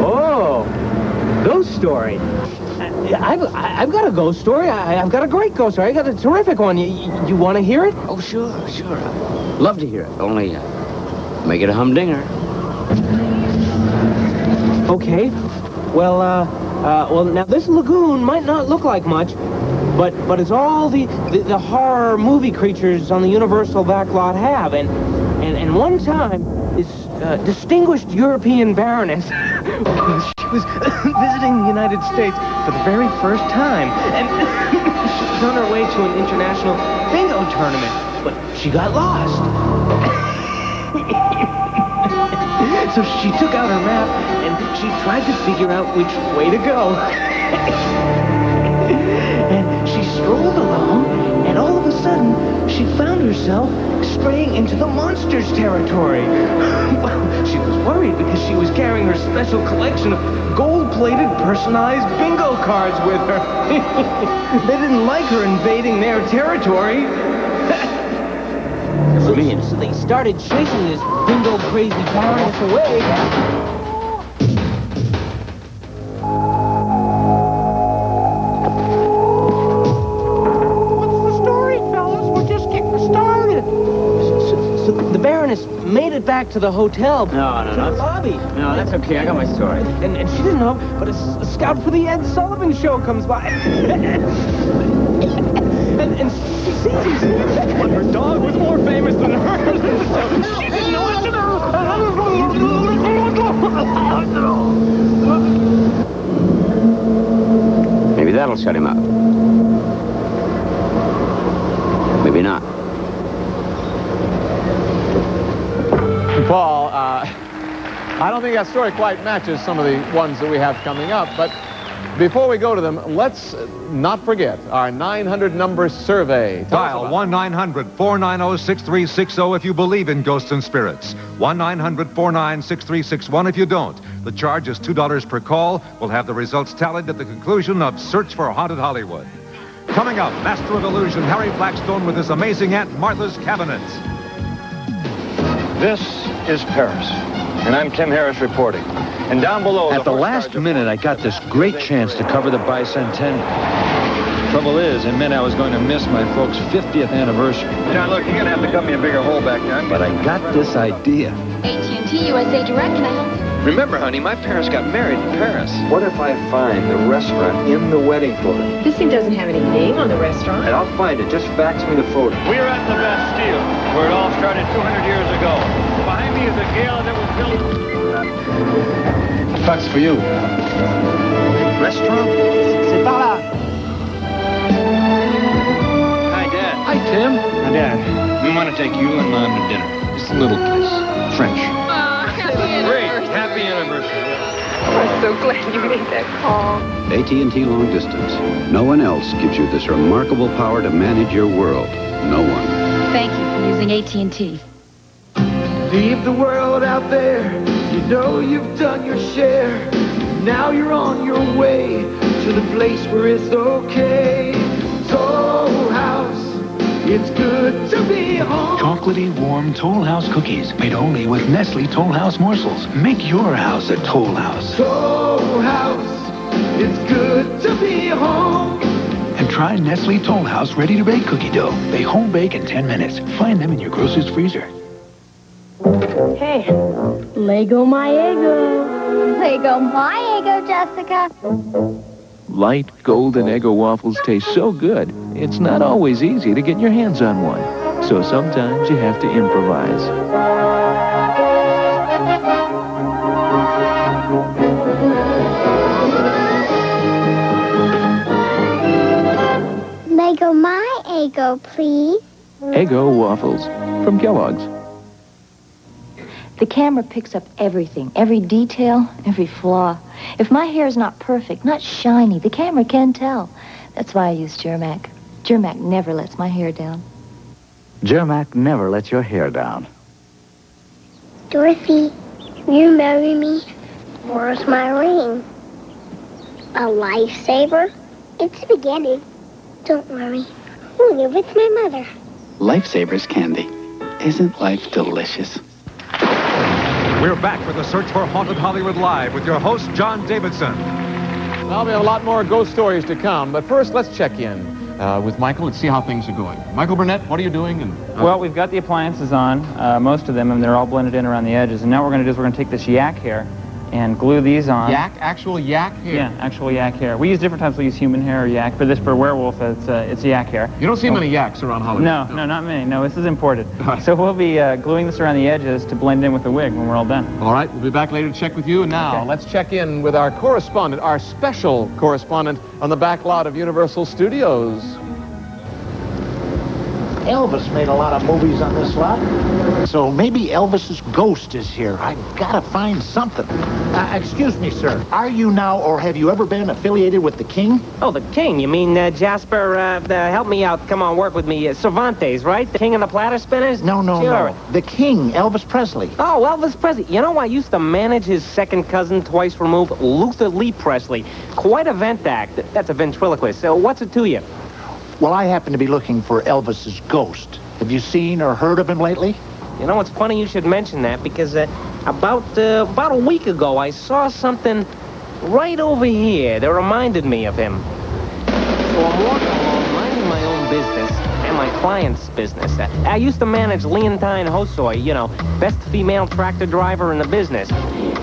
Oh, ghost story. I've got a ghost story. I've got a great ghost story. I got a terrific one. You want to hear it? Oh, sure. Love to hear it. Only make it a humdinger. Okay. Well, now this lagoon might not look like much, but it's all the horror movie creatures on the Universal backlot have, and one time this distinguished European baroness, she was visiting the United States for the very first time, and she was on her way to an international bingo tournament, but she got lost. So she took out her map and she tried to figure out which way to go. And she strolled along, and all of a sudden, she found herself straying into the monsters territory. Well, she was worried because she was carrying her special collection of gold-plated personalized bingo cards with her. They didn't like her invading their territory. for me. So they started chasing this bingo crazy Baroness away. The Baroness made it back to the hotel. No, to the lobby. No, that's okay. I got my story. And she didn't know, but a scout for the Ed Sullivan Show comes by. and she sees him. But her dog was more famous than her. She didn't know what to do. Maybe that'll shut him up. Maybe not. Paul, I don't think that story quite matches some of the ones that we have coming up, but before we go to them, let's not forget our 900-number survey. Dial 1-900-490-6360 if you believe in ghosts and spirits. 1-900-496-3361 if you don't. The charge is $2 per call. We'll have the results tallied at the conclusion of Search for Haunted Hollywood. Coming up, Master of Illusion, Harry Blackstone with his amazing Aunt Martha's Cabinet. This is Paris, and I'm Tim Harris reporting. And down below... At the last minute, I got this great chance to cover the bicentennial. Trouble is, it meant I was going to miss my folks' 50th anniversary. Now, look, you're going to have to cut me a bigger hole back there. But I got this idea. AT&T USA Direct, can I help you? Remember, honey, my parents got married in Paris. What if I find the restaurant in the wedding photo? This thing doesn't have any name on the restaurant. And I'll find it. Just fax me the photo. We're at the Bastille, where it all started 200 years ago. Behind me is a gala that was built... Fax for you. Restaurant? C'est par là. Hi, Dad. Hi, Tim. Hi, Dad. We want to take you and Mom to dinner. Just a little kiss. French. Great. Happy anniversary. I'm so glad you made that call. AT&T Long Distance. No one else gives you this remarkable power to manage your world. No one. Thank you for using AT&T. Leave the world out there. You know you've done your share. Now you're on your way to the place where it's okay. Toll House. It's good to be home. Chocolatey, warm Toll House cookies made only with Nestle Toll House morsels. Make your house a Toll House. Toll House. It's good to be home. And try Nestle Toll House ready-to-bake cookie dough. They home bake in 10 minutes. Find them in your grocer's freezer. Hey, Lego my ego. Lego my ego, Jessica. Light golden Eggo waffles taste so good, it's not always easy to get your hands on one. So sometimes you have to improvise. Lego my ego, please. Eggo waffles from Kellogg's. The camera picks up everything, every detail, every flaw. If my hair is not perfect, not shiny, the camera can tell. That's why I use Germac. Germac never lets my hair down. Germac never lets your hair down. Dorothy, will you marry me? Where's my ring? A lifesaver? It's the beginning. Don't worry. We'll live with my mother. Lifesavers candy. Isn't life delicious? We're back with the Search for Haunted Hollywood Live with your host, John Davidson. Well, we have a lot more ghost stories to come, but first let's check in with Michael. Let's see how things are going. Michael Burnett, what are you doing? Well, we've got the appliances on, most of them, and they're all blended in around the edges. And now what we're going to do is we're going to take this yak hair and glue these on. Yak? Actual yak hair? Yeah, actual yak hair. We use different types. We use human hair or yak. For this, for werewolf, it's yak hair. You don't see many yaks around Hollywood. No, not many. No, this is imported. So we'll be gluing this around the edges to blend in with the wig when we're all done. All right, we'll be back later to check with you. Now, let's check in with our correspondent, our special correspondent on the back lot of Universal Studios. Elvis made a lot of movies on this lot. So maybe Elvis's ghost is here. I've got to find something. Excuse me, sir. Are you now or have you ever been affiliated with the King? Oh, the King? You mean Jasper, help me out. Come on, work with me. Cervantes, right? The King of the Platter Spinners? No. The King, Elvis Presley. Oh, Elvis Presley. You know, I used to manage his second cousin, twice removed, Luther Lee Presley. Quite a vent act. That's a ventriloquist. So what's it to you? Well, I happen to be looking for Elvis's ghost. Have you seen or heard of him lately? You know, it's funny you should mention that because about a week ago I saw something right over here that reminded me of him. So I'm walking along, minding my own business and my client's business. I used to manage Leontine Hosoi, you know, best female tractor driver in the business.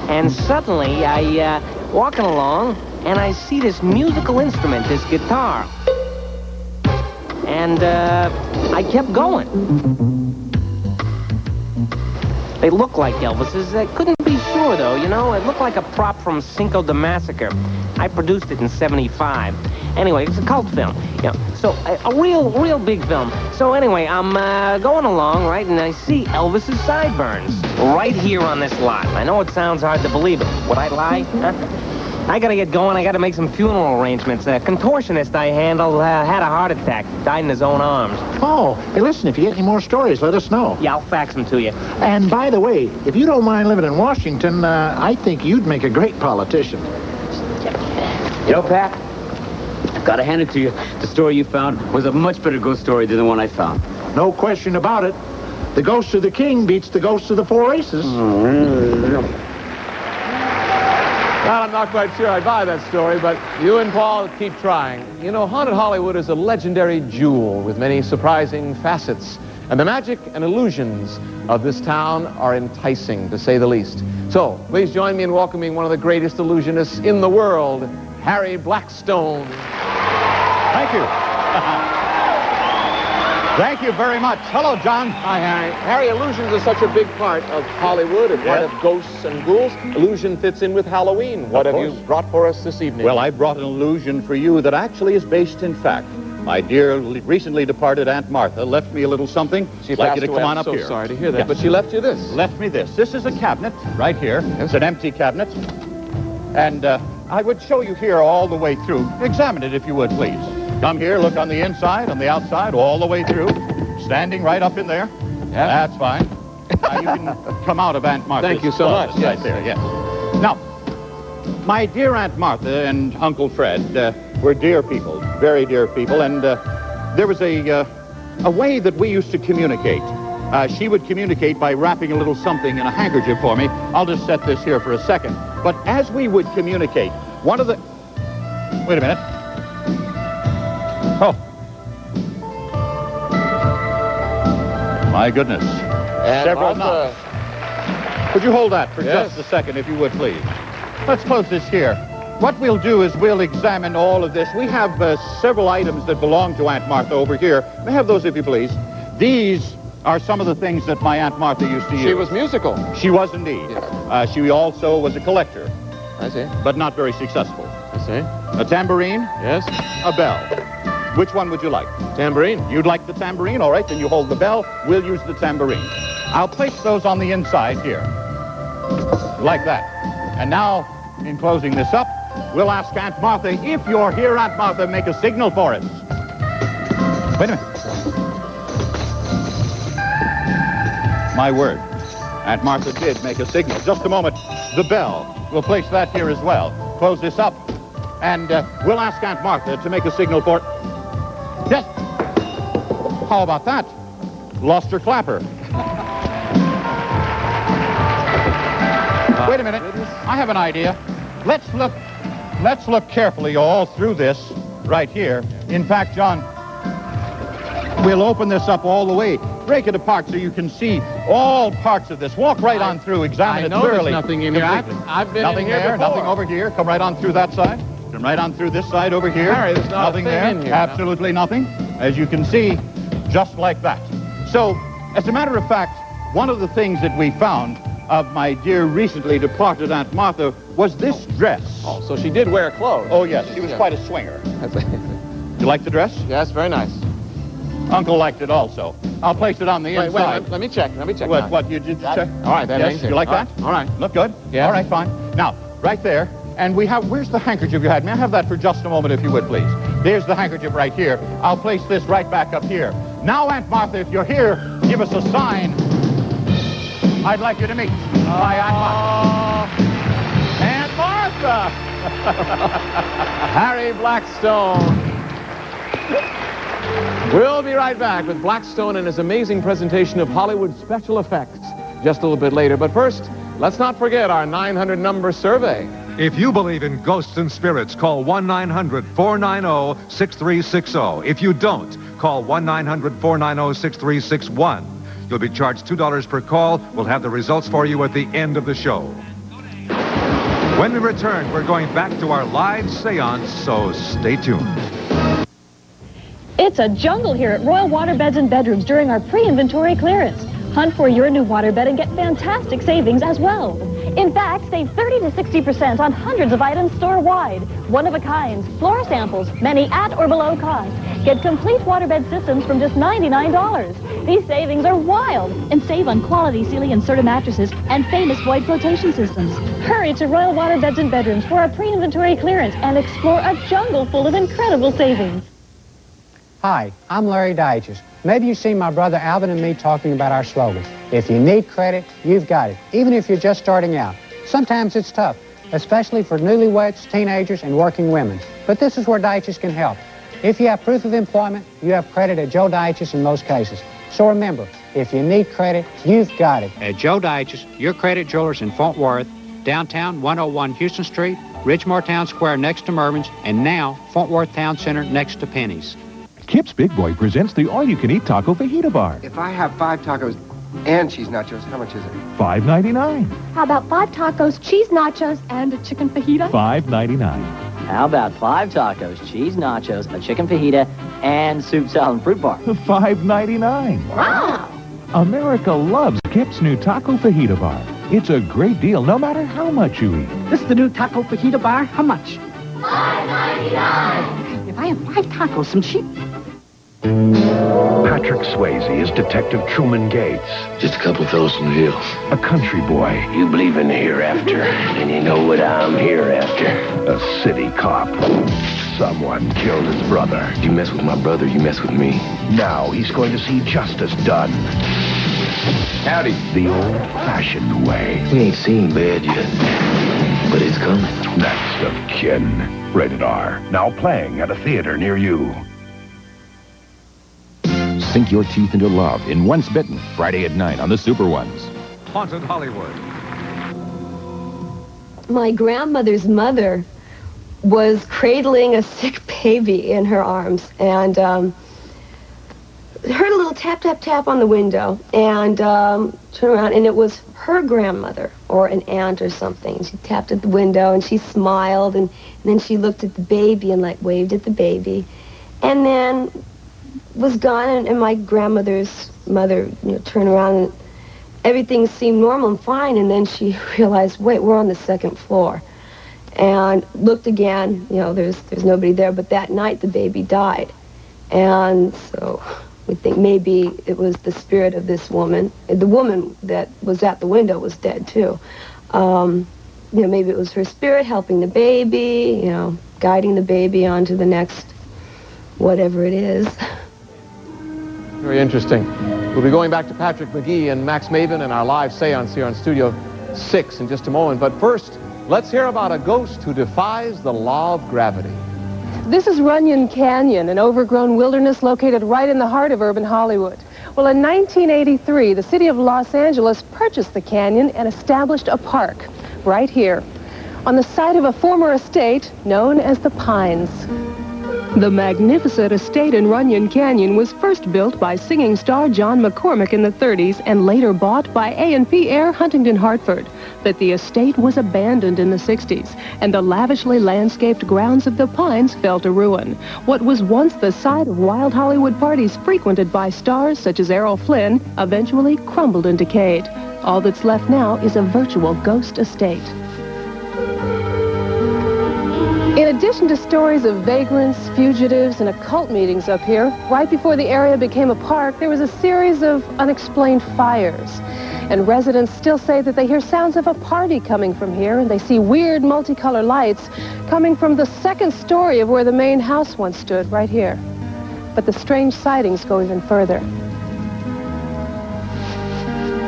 And suddenly I walking along and I see this musical instrument, this guitar. And I kept going. They look like Elvis's. I couldn't be sure, though, you know? It looked like a prop from Cinco de Massacre. I produced it in '75. Anyway, it's a cult film, you know. So, a real big film. So, anyway, I'm going along, right, and I see Elvis's sideburns right here on this lot. I know it sounds hard to believe it. Would I lie? Huh? I gotta get going. I gotta make some funeral arrangements. A contortionist I handled had a heart attack. Died in his own arms. Oh, hey, listen, if you get any more stories, let us know. Yeah, I'll fax them to you. And by the way, if you don't mind living in Washington, I think you'd make a great politician. You know, Pat, I've got to hand it to you. The story you found was a much better ghost story than the one I found. No question about it. The ghost of the king beats the ghost of the four aces. Well, I'm not quite sure I buy that story, but you and Paul keep trying. You know, Haunted Hollywood is a legendary jewel with many surprising facets. And the magic and illusions of this town are enticing, to say the least. So, please join me in welcoming one of the greatest illusionists in the world, Harry Blackstone. Thank you. Thank you very much. Hello, John. Hi, Harry. Harry, illusions are such a big part of Hollywood, a part of ghosts and ghouls. Illusion fits in with Halloween. What have you brought for us this evening? Well, I brought an illusion for you that actually is based in fact. My dear, recently departed Aunt Martha left me a little something. She I'd like passed you to away. come on I'm up so here. sorry to hear that, Yes. but she left you this. Left me this. This is a cabinet right here. It's an empty cabinet. And I would show you here all the way through. Examine it if you would, please. Come here, look on the inside, on the outside, all the way through. Standing right up in there. Yeah. That's fine. Now you can come out of Aunt Martha's. Thank you so much. Right there, yes. Now, my dear Aunt Martha and Uncle Fred were dear people, very dear people, and there was a way that we used to communicate. She would communicate by wrapping a little something in a handkerchief for me. I'll just set this here for a second. But as we would communicate, one of the... Wait a minute. Oh. My goodness. And Several Martha. knots. Could you hold that for Yes. just a second, if you would, please? Let's close this here. What we'll do is we'll examine all of this. We have several items that belong to Aunt Martha over here. May I have those, if you please? These are some of the things that my Aunt Martha used to use. She was musical. She was indeed. Yes. She also was a collector. I see. But not very successful. I see. A tambourine? Yes. A bell. Which one would you like? Tambourine. You'd like the tambourine? All right, then you hold the bell. We'll use the tambourine. I'll place those on the inside here. Like that. And now, in closing this up, we'll ask Aunt Martha, if you're here, Aunt Martha, make a signal for us. Wait a minute. My word. Aunt Martha did make a signal. Just a moment. The bell. We'll place that here as well. Close this up. And we'll ask Aunt Martha to make a signal for... Yes. How about that? Lost her clapper. Wait a minute. I have an idea. Let's look carefully all through this right here. In fact, John, we'll open this up all the way. Break it apart so you can see all parts of this. Walk right on through. Examine it thoroughly. There's nothing in here. I've been nothing in here there. before. Nothing over here. Come right on through that side. Come right on through this side over here. Harry, there's not a nothing thing there. in here. Absolutely nothing. As you can see, just like that. So, as a matter of fact, one of the things that we found of my dear recently departed Aunt Martha was this dress. Oh, so she did wear clothes. Oh, yes. She was quite a swinger. You like the dress? Yes, very nice. Uncle liked it also. I'll place it on the inside. Wait, let me check. What, you did check? All right, that yes, hangs here. you like All that? right. All right. Look good? Yeah. All right, fine. Now, right there, and we have, where's the handkerchief you had? May I have that for just a moment, if you would, please? There's the handkerchief right here. I'll place this right back up here. Now, Aunt Martha, if you're here, give us a sign. I'd like you to meet my Aunt Martha. Aunt Martha! Harry Blackstone. We'll be right back with Blackstone and his amazing presentation of Hollywood special effects just a little bit later. But first, let's not forget our 900-number survey. If you believe in ghosts and spirits, call 1-900-490-6360. If you don't, call 1-900-490-6361. You'll be charged $2 per call. We'll have the results for you at the end of the show. When we return, we're going back to our live seance, so stay tuned. It's a jungle here at Royal Waterbeds and Bedrooms during our pre-inventory clearance. Hunt for your new waterbed and get fantastic savings as well. In fact, save 30 to 60% on hundreds of items store-wide. One-of-a-kinds, floor samples, many at or below cost. Get complete waterbed systems from just $99. These savings are wild. And save on quality Sealy and Serta mattresses and famous void flotation systems. Hurry to Royal Waterbeds and Bedrooms for our pre-inventory clearance and explore a jungle full of incredible savings. Hi, I'm Larry Dyches. Maybe you've seen my brother Alvin and me talking about our slogan. If you need credit, you've got it, even if you're just starting out. Sometimes it's tough, especially for newlyweds, teenagers, and working women. But this is where Dyches can help. If you have proof of employment, you have credit at Joe Dyches in most cases. So remember, if you need credit, you've got it. At Joe Dyches, your credit jewelers in Fort Worth, downtown 101 Houston Street, Ridgemore Town Square next to Mervyn's, and now Fort Worth Town Center next to Penny's. Kip's Big Boy presents the all-you-can-eat taco fajita bar. If I have 5 tacos and cheese nachos, how much is it? $5.99. How about 5 tacos, cheese nachos, and a chicken fajita? $5.99. How about 5 tacos, cheese nachos, a chicken fajita, and soup, salad, and fruit bar? $5.99. Wow! America loves Kip's new taco fajita bar. It's a great deal no matter how much you eat. This is the new taco fajita bar. How much? $5.99. If I have 5 tacos, some cheap. Patrick Swayze is Detective Truman Gates. Just a couple of fellows from the hill. A country boy. You believe in the hereafter, and you know what I'm here after. A city cop. Someone killed his brother. You mess with my brother, you mess with me. Now he's going to see justice done. Howdy. The old-fashioned way. We ain't seen bad yet, but it's coming. Next of Kin. Rated R. Now playing at a theater near you. Sink your teeth into love in Once Bitten, Friday at 9 on the Super Ones. Haunted Hollywood. My grandmother's mother was cradling a sick baby in her arms and heard a little tap, tap, tap on the window and turned around, and it was her grandmother or an aunt or something. She tapped at the window and she smiled, and then she looked at the baby and like waved at the baby, and then was gone. And my grandmother's mother, turned around and everything seemed normal and fine, and then she realized, wait, we're on the 2nd floor, and looked again. There's nobody there, but that night the baby died, and so we think maybe it was the spirit of this woman. The woman that was at the window was dead too. Maybe it was her spirit helping the baby, guiding the baby on to the next whatever it is. Very interesting. We'll be going back to Patrick McGee and Max Maven and our live seance here on Studio 6 in just a moment. But first, let's hear about a ghost who defies the law of gravity. This is Runyon Canyon, an overgrown wilderness located right in the heart of urban Hollywood. Well, in 1983, the city of Los Angeles purchased the canyon and established a park right here on the site of a former estate known as the Pines. The magnificent estate in Runyon Canyon was first built by singing star John McCormick in the 30s and later bought by A&P Air Huntington Hartford. But the estate was abandoned in the 60s, and the lavishly landscaped grounds of the Pines fell to ruin. What was once the site of wild Hollywood parties frequented by stars such as Errol Flynn eventually crumbled and decayed. All that's left now is a virtual ghost estate. In addition to stories of vagrants, fugitives, and occult meetings up here, right before the area became a park, there was a series of unexplained fires. And residents still say that they hear sounds of a party coming from here, and they see weird multicolored lights coming from the 2nd story of where the main house once stood, right here. But the strange sightings go even further.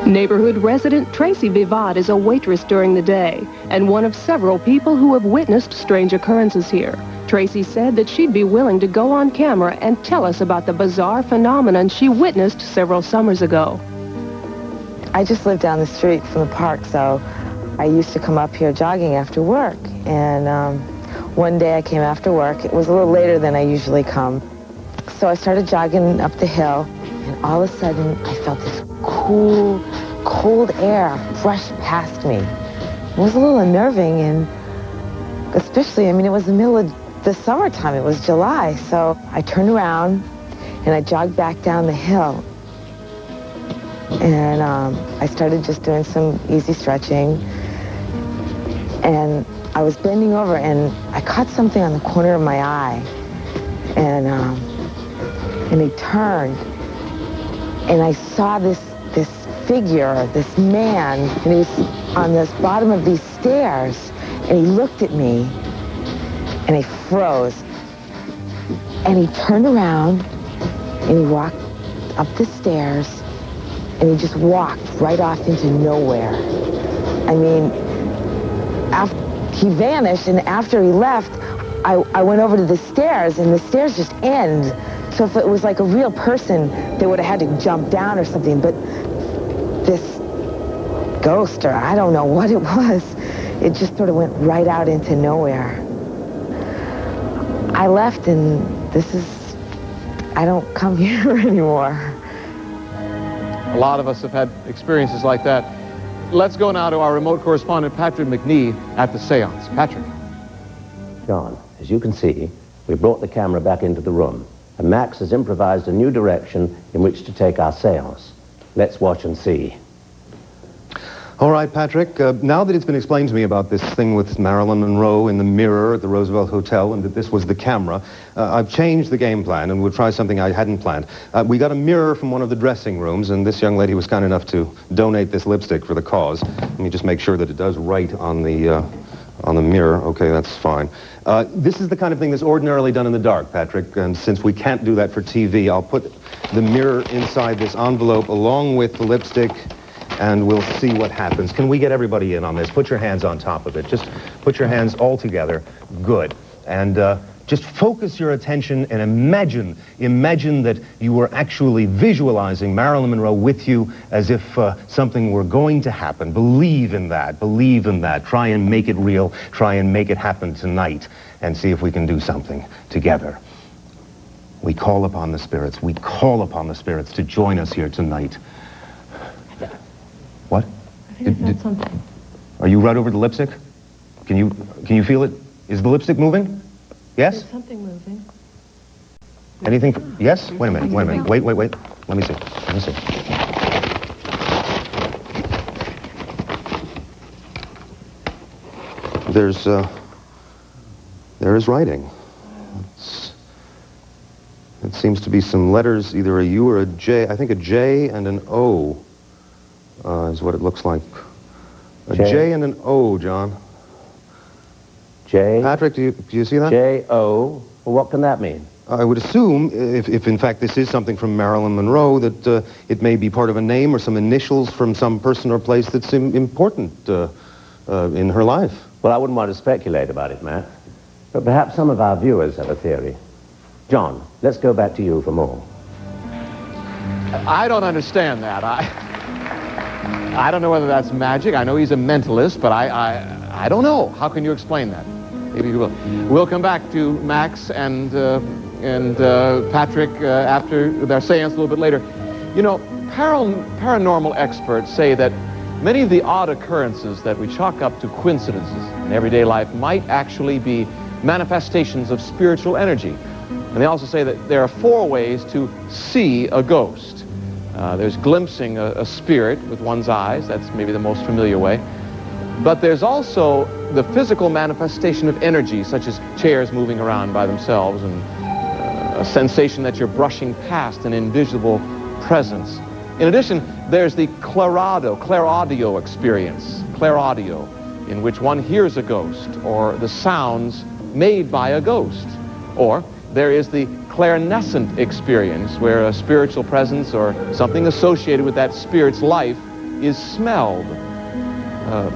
Neighborhood resident Tracy Vivad is a waitress during the day and one of several people who have witnessed strange occurrences here. Tracy said that she'd be willing to go on camera and tell us about the bizarre phenomenon she witnessed several summers ago. I just lived down the street from the park, so I used to come up here jogging after work. And one day I came after work. It was a little later than I usually come. So I started jogging up the hill, and all of a sudden I felt this cool, cold air brush past me. It was a little unnerving, and especially, I mean, it was the middle of the summertime. It was July. So I turned around and I jogged back down the hill. And I started just doing some easy stretching. And I was bending over and I caught something on the corner of my eye. And he turned. And I saw this figure, this man, and he was on this bottom of these stairs. And he looked at me and he froze. And he turned around and he walked up the stairs. And he just walked right off into nowhere. I mean, he vanished, and after he left, I went over to the stairs, and the stairs just end. So if it was like a real person, they would have had to jump down or something. But this ghost, or I don't know what it was, it just sort of went right out into nowhere. I left, and I don't come here anymore. A lot of us have had experiences like that. Let's go now to our remote correspondent, Patrick McNee, at the seance. Patrick. John, as you can see, we brought the camera back into the room, and Max has improvised a new direction in which to take our seance. Let's watch and see. All right, Patrick, now that it's been explained to me about this thing with Marilyn Monroe in the mirror at the Roosevelt Hotel and that this was the camera, I've changed the game plan and we'll try something I hadn't planned. We got a mirror from one of the dressing rooms, and this young lady was kind enough to donate this lipstick for the cause. Let me just make sure that it does right on the mirror. Okay, that's fine. This is the kind of thing that's ordinarily done in the dark, Patrick, and since we can't do that for TV, I'll put the mirror inside this envelope along with the lipstick, and we'll see what happens. Can we get everybody in on this? Put your hands on top of it. Just put your hands all together. Good. And just focus your attention and imagine that you were actually visualizing Marilyn Monroe with you as if something were going to happen. Believe in that. Believe in that. Try and make it real. Try and make it happen tonight and see if we can do something together. We call upon the spirits. We call upon the spirits to join us here tonight. What? I think I felt something. Are you right over the lipstick? Can you feel it? Is the lipstick moving? Yes? There's something moving. Anything? Yes? Wait a minute. Wait. Let me see. There is writing. It seems to be some letters, either a U or a J. I think a J and an O. Is what it looks like. A J and an O, John. J? Patrick, do you see that? J-O. Well, what can that mean? I would assume, if in fact this is something from Marilyn Monroe, that it may be part of a name or some initials from some person or place that's important in her life. Well, I wouldn't want to speculate about it, Matt. But perhaps some of our viewers have a theory. John, let's go back to you for more. I don't understand that. I don't know whether that's magic. I know he's a mentalist, but I don't know. How can you explain that? Maybe you will. We'll come back to Max and Patrick after their seance a little bit later. You know, paranormal experts say that many of the odd occurrences that we chalk up to coincidences in everyday life might actually be manifestations of spiritual energy. And they also say that there are 4 ways to see a ghost. There's glimpsing a spirit with one's eyes. That's maybe the most familiar way. But there's also the physical manifestation of energy, such as chairs moving around by themselves and a sensation that you're brushing past an invisible presence. In addition, there's the clairaudio experience, clairaudio, in which one hears a ghost or the sounds made by a ghost. Or there is the clairnescent experience, where a spiritual presence or something associated with that spirit's life is smelled.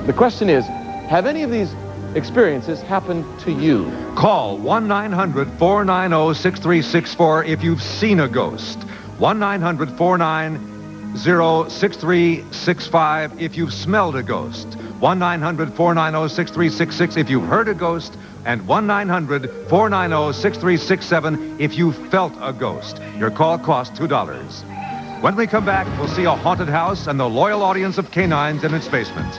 The question is, have any of these experiences happen to you? Call 1-900-490-6364 if you've seen a ghost. 1-900-490-6365 if you've smelled a ghost. 1-900-490-6366 if you've heard a ghost. And 1-900-490-6367 if you felt a ghost. Your call costs $2. When we come back, we'll see a haunted house and the loyal audience of canines in its basement.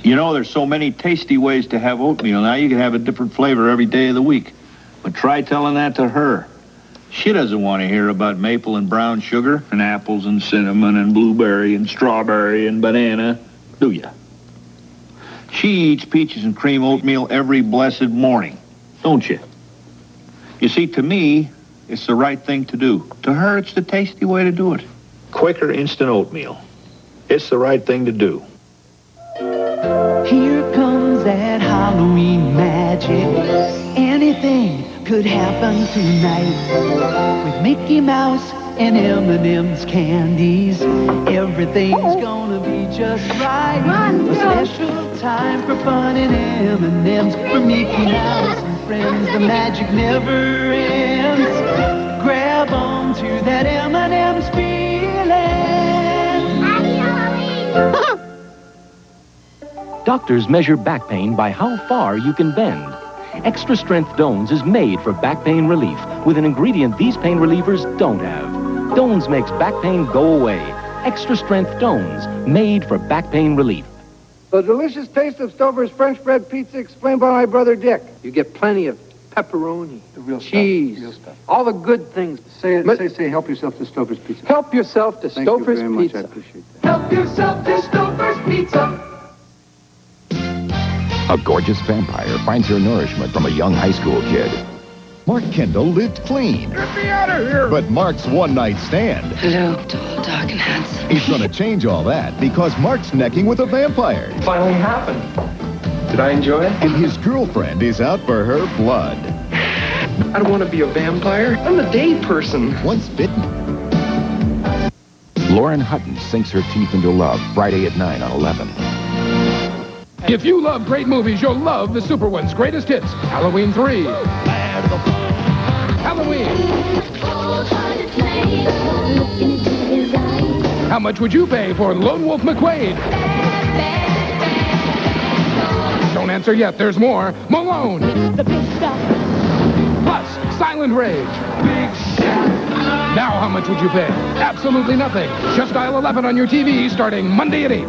You know, there's so many tasty ways to have oatmeal. Now you can have a different flavor every day of the week. But try telling that to her. She doesn't want to hear about maple and brown sugar and apples and cinnamon and blueberry and strawberry and banana, do ya? She eats peaches and cream oatmeal every blessed morning, don't you? You see, to me, it's the right thing to do. To her, it's the tasty way to do it. Quaker instant oatmeal. It's the right thing to do. Here comes that Halloween magic. Anything could happen tonight. With Mickey Mouse and M&M's candies, everything's gonna be just right. A special time for fun and M&M's for Mickey Mouse and friends. The magic never ends. Grab on to that M&M's feeling. Happy Halloween! Doctors measure back pain by how far you can bend. Extra Strength Dones is made for back pain relief with an ingredient these pain relievers don't have. Dones makes back pain go away. Extra Strength Dones, made for back pain relief. The delicious taste of Stover's French bread pizza explained by my brother Dick. You get plenty of pepperoni, the real cheese, real stuff. All the good things. Say, help yourself to Stover's Pizza. Help yourself to Stover's Pizza. Thank you very much, I appreciate that. Help yourself to Stover's Pizza. A gorgeous vampire finds her nourishment from a young high school kid. Mark Kendall lived clean. Get me out of here! But Mark's one-night stand. Hello, tall, dark, and handsome. He's going to change all that because Mark's necking with a vampire. It finally happened. Did I enjoy it? And his girlfriend is out for her blood. I don't want to be a vampire. I'm a day person. Once bitten. Lauren Hutton sinks her teeth into love Friday at 9 on 11. If you love great movies, you'll love the Super One's greatest hits. Halloween 3. Halloween. How much would you pay for Lone Wolf McQuade? Don't answer yet. There's more. Malone. Plus, Silent Rage. Now, how much would you pay? Absolutely nothing. Just dial 11 on your TV starting Monday at 8.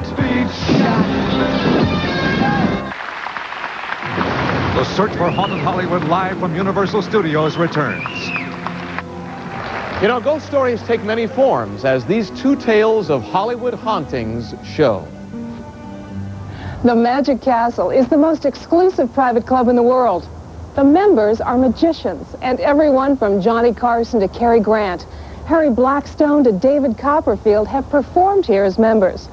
The search for Haunted Hollywood live from Universal Studios returns. You know, ghost stories take many forms, as these two tales of Hollywood hauntings show. The Magic Castle is the most exclusive private club in the world. The members are magicians, and everyone from Johnny Carson to Cary Grant, Harry Blackstone to David Copperfield have performed here as members.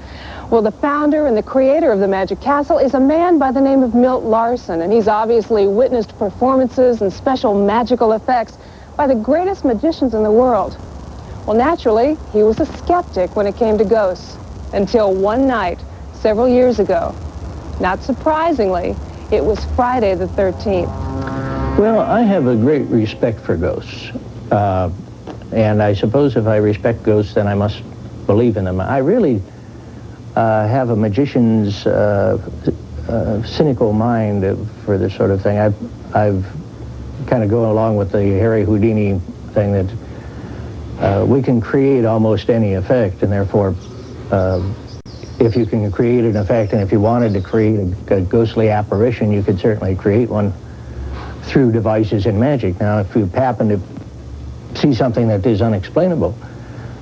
Well, the founder and the creator of the Magic Castle is a man by the name of Milt Larson, and he's obviously witnessed performances and special magical effects by the greatest magicians in the world. Well, naturally, he was a skeptic when it came to ghosts, until one night, several years ago. Not surprisingly, it was Friday the 13th. Well, I have a great respect for ghosts. And I suppose if I respect ghosts, then I must believe in them. I really have a magician's cynical mind for this sort of thing. I've kind of going along with the Harry Houdini thing that we can create almost any effect, and therefore if you can create an effect, and if you wanted to create a ghostly apparition, you could certainly create one through devices in magic. Now, if you happen to see something that is unexplainable,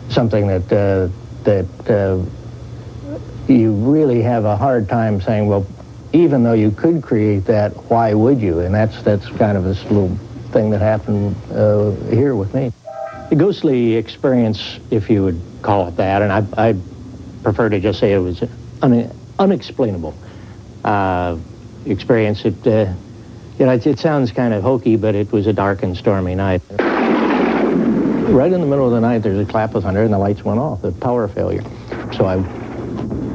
something that you really have a hard time saying, well, even though you could create that, why would you? And that's kind of this little thing that happened here with me. The ghostly experience, if you would call it that, and I prefer to just say it was an unexplainable experience. It sounds kind of hokey, but it was a dark and stormy night. right in the middle of the night, there's a clap of thunder and the lights went off, the power failure. So I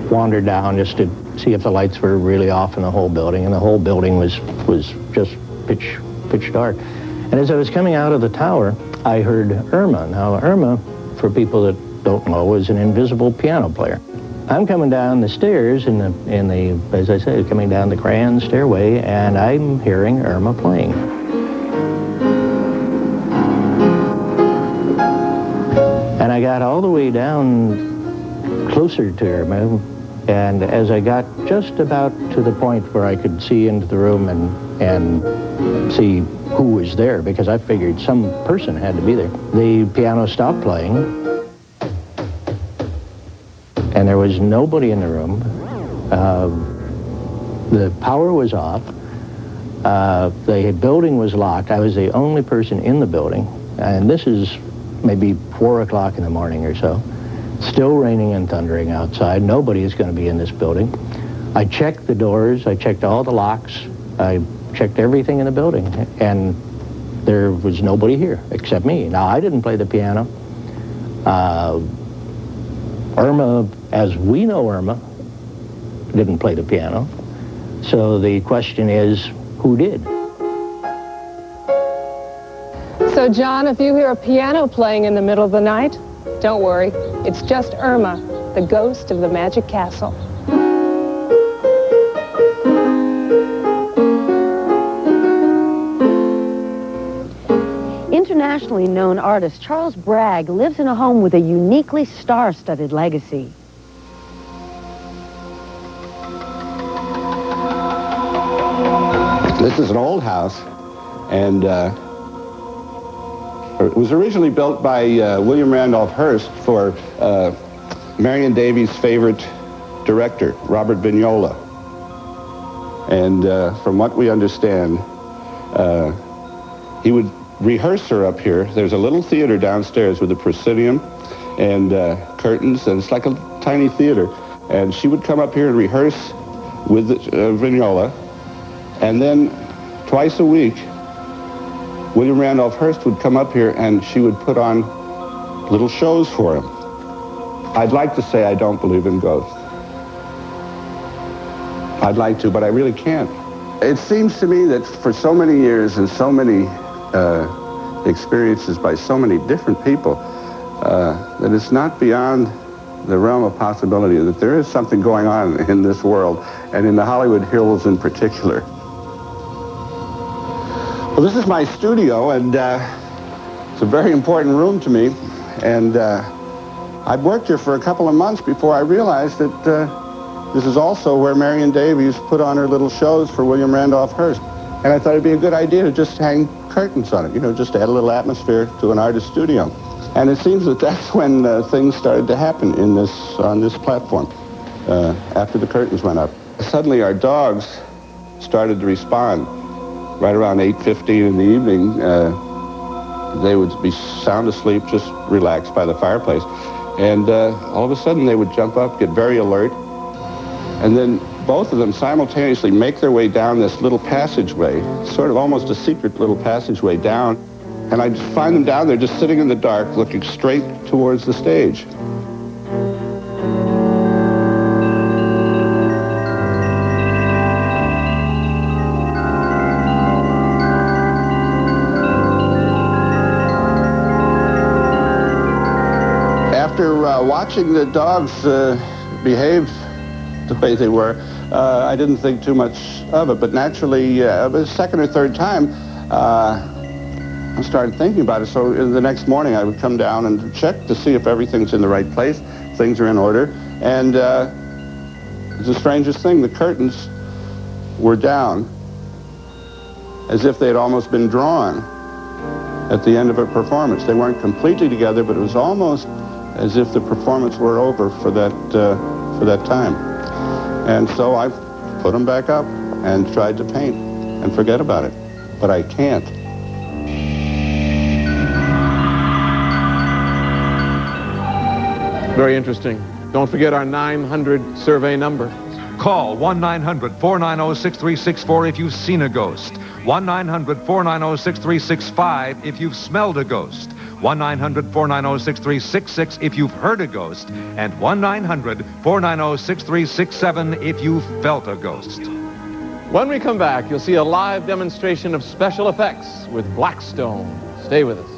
wandered down just to see if the lights were really off in the whole building, and the whole building was just pitch dark. And as I was coming out of the tower, I heard Irma. Now, Irma, for people that don't know, is an invisible piano player. I'm coming down the stairs as I said, coming down the grand stairway, and I'm hearing Irma playing. And I got all the way down closer to Irma, and as I got just about to the point where I could see into the room and see who was there, because I figured some person had to be there, the piano stopped playing, and there was nobody in the room. The power was off. The building was locked. I was the only person in the building, and this is maybe 4 o'clock in the morning or so. Still raining and thundering outside. Nobody is going to be in this building. I checked the doors. I checked all the locks. I checked everything in the building, and there was nobody here except me. Now, I didn't play the piano. Irma, as we know Irma, didn't play the piano. So the question is, who did? So, John, if you hear a piano playing in the middle of the night, don't worry. It's just Irma, the ghost of the Magic Castle. Internationally known artist Charles Bragg lives in a home with a uniquely star-studded legacy. This is an old house, and it was originally built by William Randolph Hearst for Marion Davies' favorite director, Robert Vignola. And from what we understand, he would rehearse her up here. There's a little theater downstairs with a proscenium and curtains, and it's like a tiny theater. And she would come up here and rehearse with Vignola, and then twice a week, William Randolph Hearst would come up here and she would put on little shows for him. I'd like to say I don't believe in ghosts. I'd like to, but I really can't. It seems to me that for so many years and so many experiences by so many different people, that it's not beyond the realm of possibility that there is something going on in this world, and in the Hollywood Hills in particular. Well, this is my studio, and it's a very important room to me, and I'd worked here for a couple of months before I realized that this is also where Marion Davies put on her little shows for William Randolph Hearst. And I thought it'd be a good idea to just hang curtains on it, you know, just to add a little atmosphere to an artist studio. And it seems that that's when things started to happen on this platform, after the curtains went up. Suddenly our dogs started to respond. Right around 8:15 in the evening, they would be sound asleep, just relaxed by the fireplace. And all of a sudden they would jump up, get very alert, and then both of them simultaneously make their way down this little passageway, sort of almost a secret little passageway down. And I'd find them down there just sitting in the dark, looking straight towards the stage. Watching the dogs behave the way they were, I didn't think too much of it, but naturally, the second or third time, I started thinking about it. So the next morning, I would come down and check to see if everything's in the right place, things are in order, and it's the strangest thing, the curtains were down as if they'd almost been drawn at the end of a performance. They weren't completely together, but it was almost as if the performance were over for that time. And so I put them back up and tried to paint and forget about it. But I can't. Very interesting. Don't forget our 900 survey number. Call 1-900-490-6364 if you've seen a ghost. 1-900-490-6365 if you've smelled a ghost. 1-900-490-6366 if you've heard a ghost, and 1-900-490-6367 if you've felt a ghost. When we come back, you'll see a live demonstration of special effects with Blackstone. Stay with us.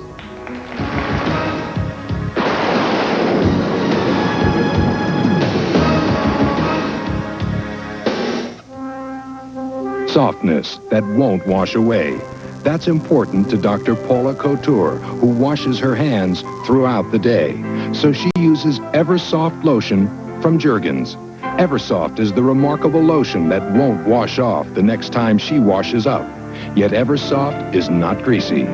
Softness that won't wash away. That's important to Dr. Paula Couture, who washes her hands throughout the day. So she uses Eversoft lotion from Jergens. Eversoft is the remarkable lotion that won't wash off the next time she washes up. Yet Eversoft is not greasy.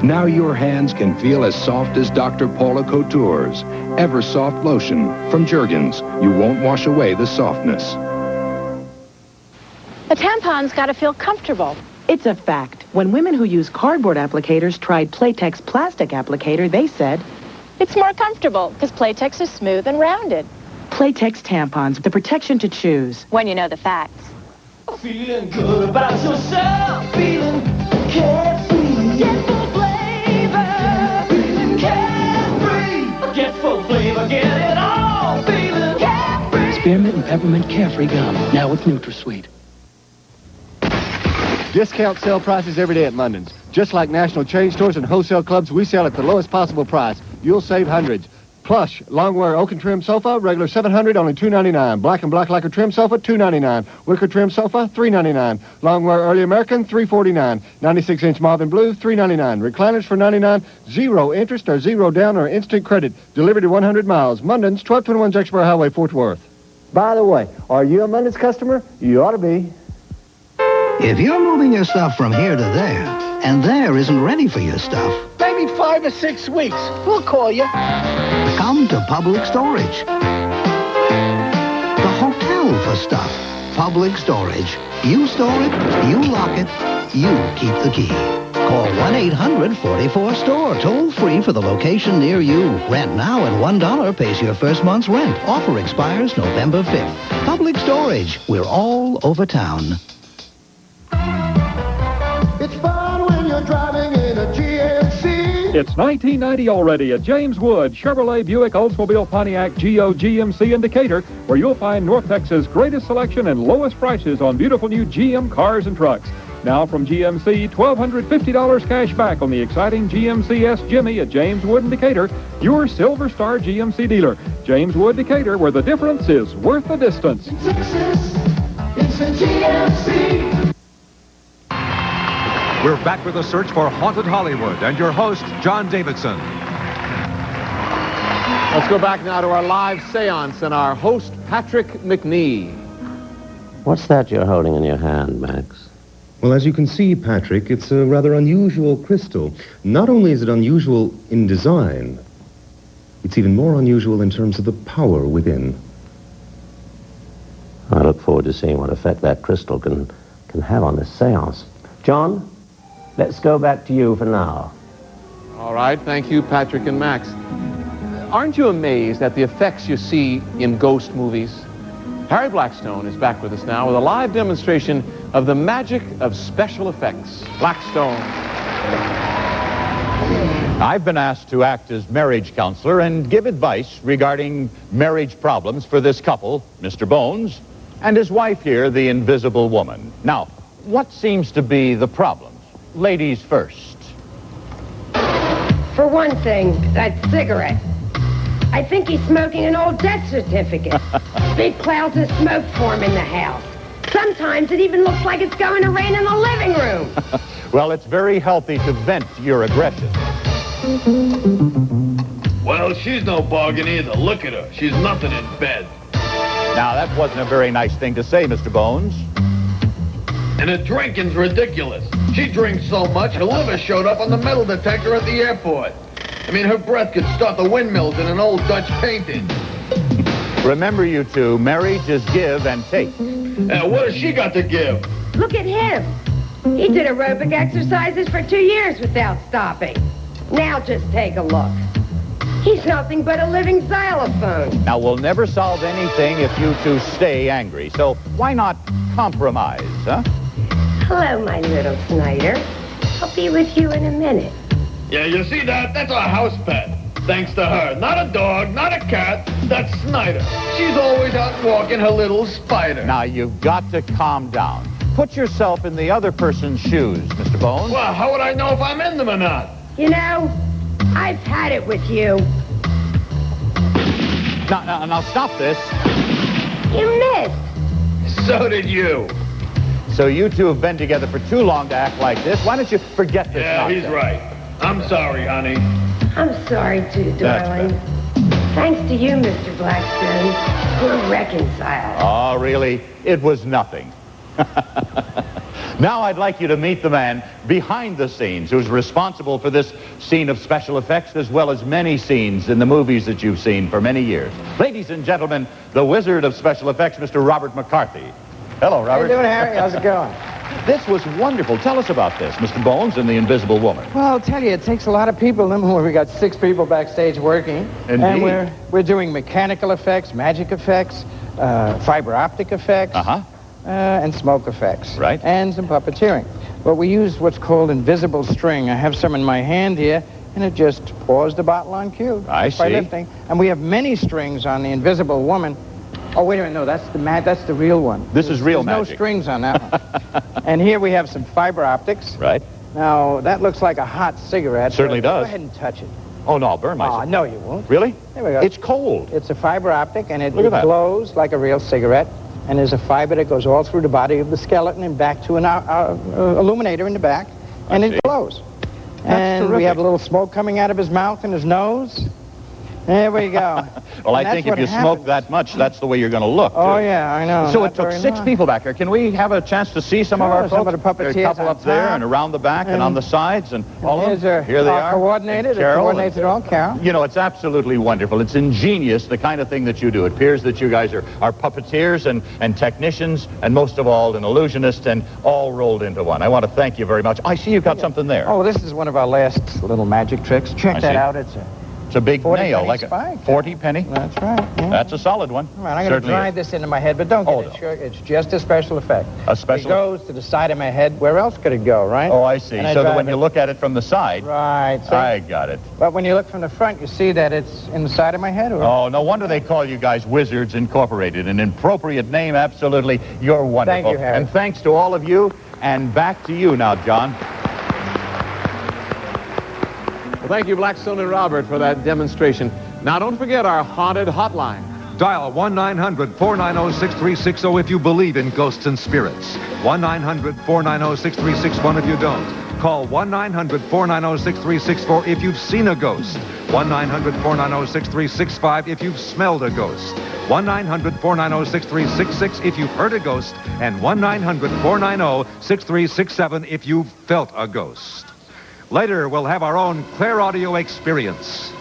Now your hands can feel as soft as Dr. Paula Couture's. Eversoft lotion from Jergens. You won't wash away the softness. A tampon's got to feel comfortable. It's a fact. When women who use cardboard applicators tried Playtex plastic applicator, they said, It's more comfortable because Playtex is smooth and rounded. Playtex tampons, the protection to choose. When you know the facts. Feeling good about yourself, feeling carefree. Get full flavor, feeling carefree. Get full flavor, get it all, feeling carefree. Spearmint and peppermint carefree gum, now with NutraSweet. Discount sale prices every day at London's. Just like national chain stores and wholesale clubs, we sell at the lowest possible price. You'll save hundreds. Plush, Longwear oak and trim sofa, regular $700, only $299. Black and black lacquer trim sofa, $299. Wicker trim sofa, $399. Longwear Early American, $349. 96-inch mauve and blue, $399. Recliners for $99. Zero interest or zero down or instant credit. Delivered to 100 miles. Mundon's, 1221 Jacksboro Highway, Fort Worth. By the way, are you a Mundon's customer? You ought to be. If you're moving your stuff from here to there, and there isn't ready for your stuff, Maybe 5 or 6 weeks. We'll call you. come to Public Storage. The hotel for stuff. Public Storage. You store it, you lock it, you keep the key. Call 1-800-44-STORE, toll free for the location near you. Rent now and $1 pays your first month's rent. Offer expires November 5th. Public Storage. We're all over town. It's fun when you're driving in a GMC. It's 1990 already at James Wood, Chevrolet, Buick, Oldsmobile, Pontiac, Geo, GMC, and Decatur, where you'll find North Texas' greatest selection and lowest prices on beautiful new GM cars and trucks. Now from GMC, $1,250 cash back on the exciting GMC S Jimmy at James Wood and Decatur, your Silver Star GMC dealer. James Wood, Decatur, where the difference is worth the distance. Texas, it's a GMC. We're back with a search for Haunted Hollywood and your host, John Davidson. Let's go back now to our live seance and our host, Patrick McNee. What's that you're holding in your hand, Max? Well, as you can see, Patrick, it's a rather unusual crystal. Not only is it unusual in design, it's even more unusual in terms of the power within. I look forward to seeing what effect that crystal can have on this seance. John, let's go back to you for now. All right, thank you, Patrick and Max. Aren't you amazed at the effects you see in ghost movies? Harry Blackstone is back with us now with a live demonstration of the magic of special effects. Blackstone. I've been asked to act as marriage counselor and give advice regarding marriage problems for this couple, Mr. Bones, and his wife here, the Invisible Woman. Now, what seems to be the problems? Ladies first. For one thing, that cigarette. I think he's smoking an old death certificate. Big clouds of smoke form in the house. Sometimes it even looks like it's going to rain in the living room. Well, it's very healthy to vent your aggression. Well, she's no bargain either. Look at her. She's nothing in bed. Now, that wasn't a very nice thing to say, Mr. Bones. And her drinking's ridiculous. She drinks so much, her liver showed up on the metal detector at the airport. I mean, her breath could start the windmills in an old Dutch painting. Remember, you two, marriage is give and take. What has she got to give? Look at him. He did aerobic exercises for 2 years without stopping. Now just take a look. He's nothing but a living xylophone. Now, we'll never solve anything if you two stay angry, so why not compromise, huh? Hello, my little Snyder. I'll be with you in a minute. Yeah, you see that? That's a house pet. Thanks to her. Not a dog, not a cat. That's Snyder. She's always out walking her little spider. Now, you've got to calm down. Put yourself in the other person's shoes, Mr. Bones. Well, how would I know if I'm in them or not? You know, I've had it with you. Now, stop this. You missed. So did you. So you two have been together for too long to act like this. Why don't you forget this Yeah, nonsense? he's right. I'm sorry, honey. I'm sorry, too, darling. Thanks to you, Mr. Blackstone, we're reconciled. Oh, really? It was nothing. Now I'd like you to meet the man behind the scenes who's responsible for this scene of special effects as well as many scenes in the movies that you've seen for many years. Ladies and gentlemen, the wizard of special effects, Mr. Robert McCarthy. Hello, Robert. How you doing, Harry? How's it going? This was wonderful. Tell us about this, Mr. Bones and the Invisible Woman. Well, I'll tell you, it takes a lot of people. We got 6 people backstage working. Indeed. And we're doing mechanical effects, magic effects, fiber optic effects, and smoke effects. Right. And some puppeteering. But we use what's called invisible string. I have some in my hand here, and it just pours the bottle on cue. I just by see. lifting. And we have many strings on the Invisible Woman. Oh, wait a minute. No, that's the real one. This is real There's magic. no strings on that one. And here we have some fiber optics. Right. Now, that looks like a hot cigarette. Certainly so does. Go ahead and touch it. Oh, no, I'll burn myself. Oh, no, you won't. Really? There we go. It's cold. It's a fiber optic, and it Look at that. glows like a real cigarette. And there's a fiber that goes all through the body of the skeleton and back to an illuminator in the back, and it glows. And we have a little smoke coming out of his mouth and his nose. There we go. Well, And I think that's if you what smoke happens. that much, that's the way you're going to look. Oh, too. yeah, I know. So Not it took very 6 long. people back here. Can we have a chance to see some of Sure, our folks? some of the puppeteers There are a couple on up there top. and around the back and on the sides and all of Here's them. our, Here they our are. coordinator And that Carol. coordinates it all, Carol. You know, it's absolutely wonderful. It's ingenious, the kind of thing that you do. It appears that you guys are puppeteers and technicians and most of all an illusionist and all rolled into one. I want to thank you very much. I see you've got something there. Oh, this is one of our last little magic tricks. Check I that see. out. It's a big 40 nail, penny like spike. a 40 penny. That's right. Yeah. That's a solid one. All right, I'm going to Certainly drive is. this into my head, but don't get it. Sure, it's just a special effect. A special- It goes to the side of my head. Where else could it go, right? Oh, I see. And I So that drive when it- you look at it from the side, Right. See? I got it. But when you look from the front, you see that it's in the side of my head. Or... Oh, no wonder they call you guys Wizards Incorporated. An appropriate name, absolutely. You're wonderful. Thank you, Harry. And thanks to all of you. And back to you now, John. Well, thank you, Blackstone and Robert, for that demonstration. Now, don't forget our haunted hotline. Dial 1-900-490-6360 if you believe in ghosts and spirits. 1-900-490-6361 if you don't. Call 1-900-490-6364 if you've seen a ghost. 1-900-490-6365 if you've smelled a ghost. 1-900-490-6366 if you've heard a ghost. And 1-900-490-6367 if you've felt a ghost. Later, we'll have our own Claire Audio experience.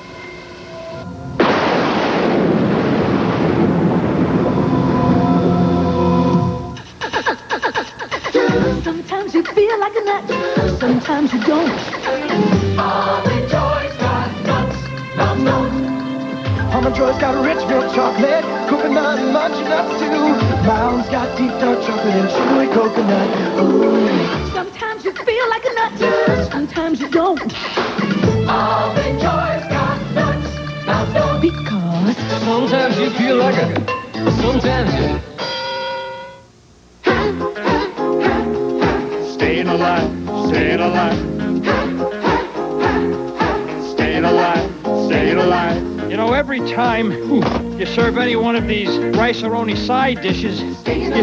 Sometimes you feel like a nut, sometimes you don't. All the joys got nuts, Almond Joy's got rich milk chocolate, coconut and munchy nuts too. Mounds got deep dark chocolate and chewy coconut. Ooh. Sometimes you feel like a nut, sometimes you don't. All the joys got nuts, Because sometimes you feel like a, sometimes you. Staying alive, staying alive. Staying alive, staying alive. You know, every time you serve any one of these rice-a-roni side dishes, you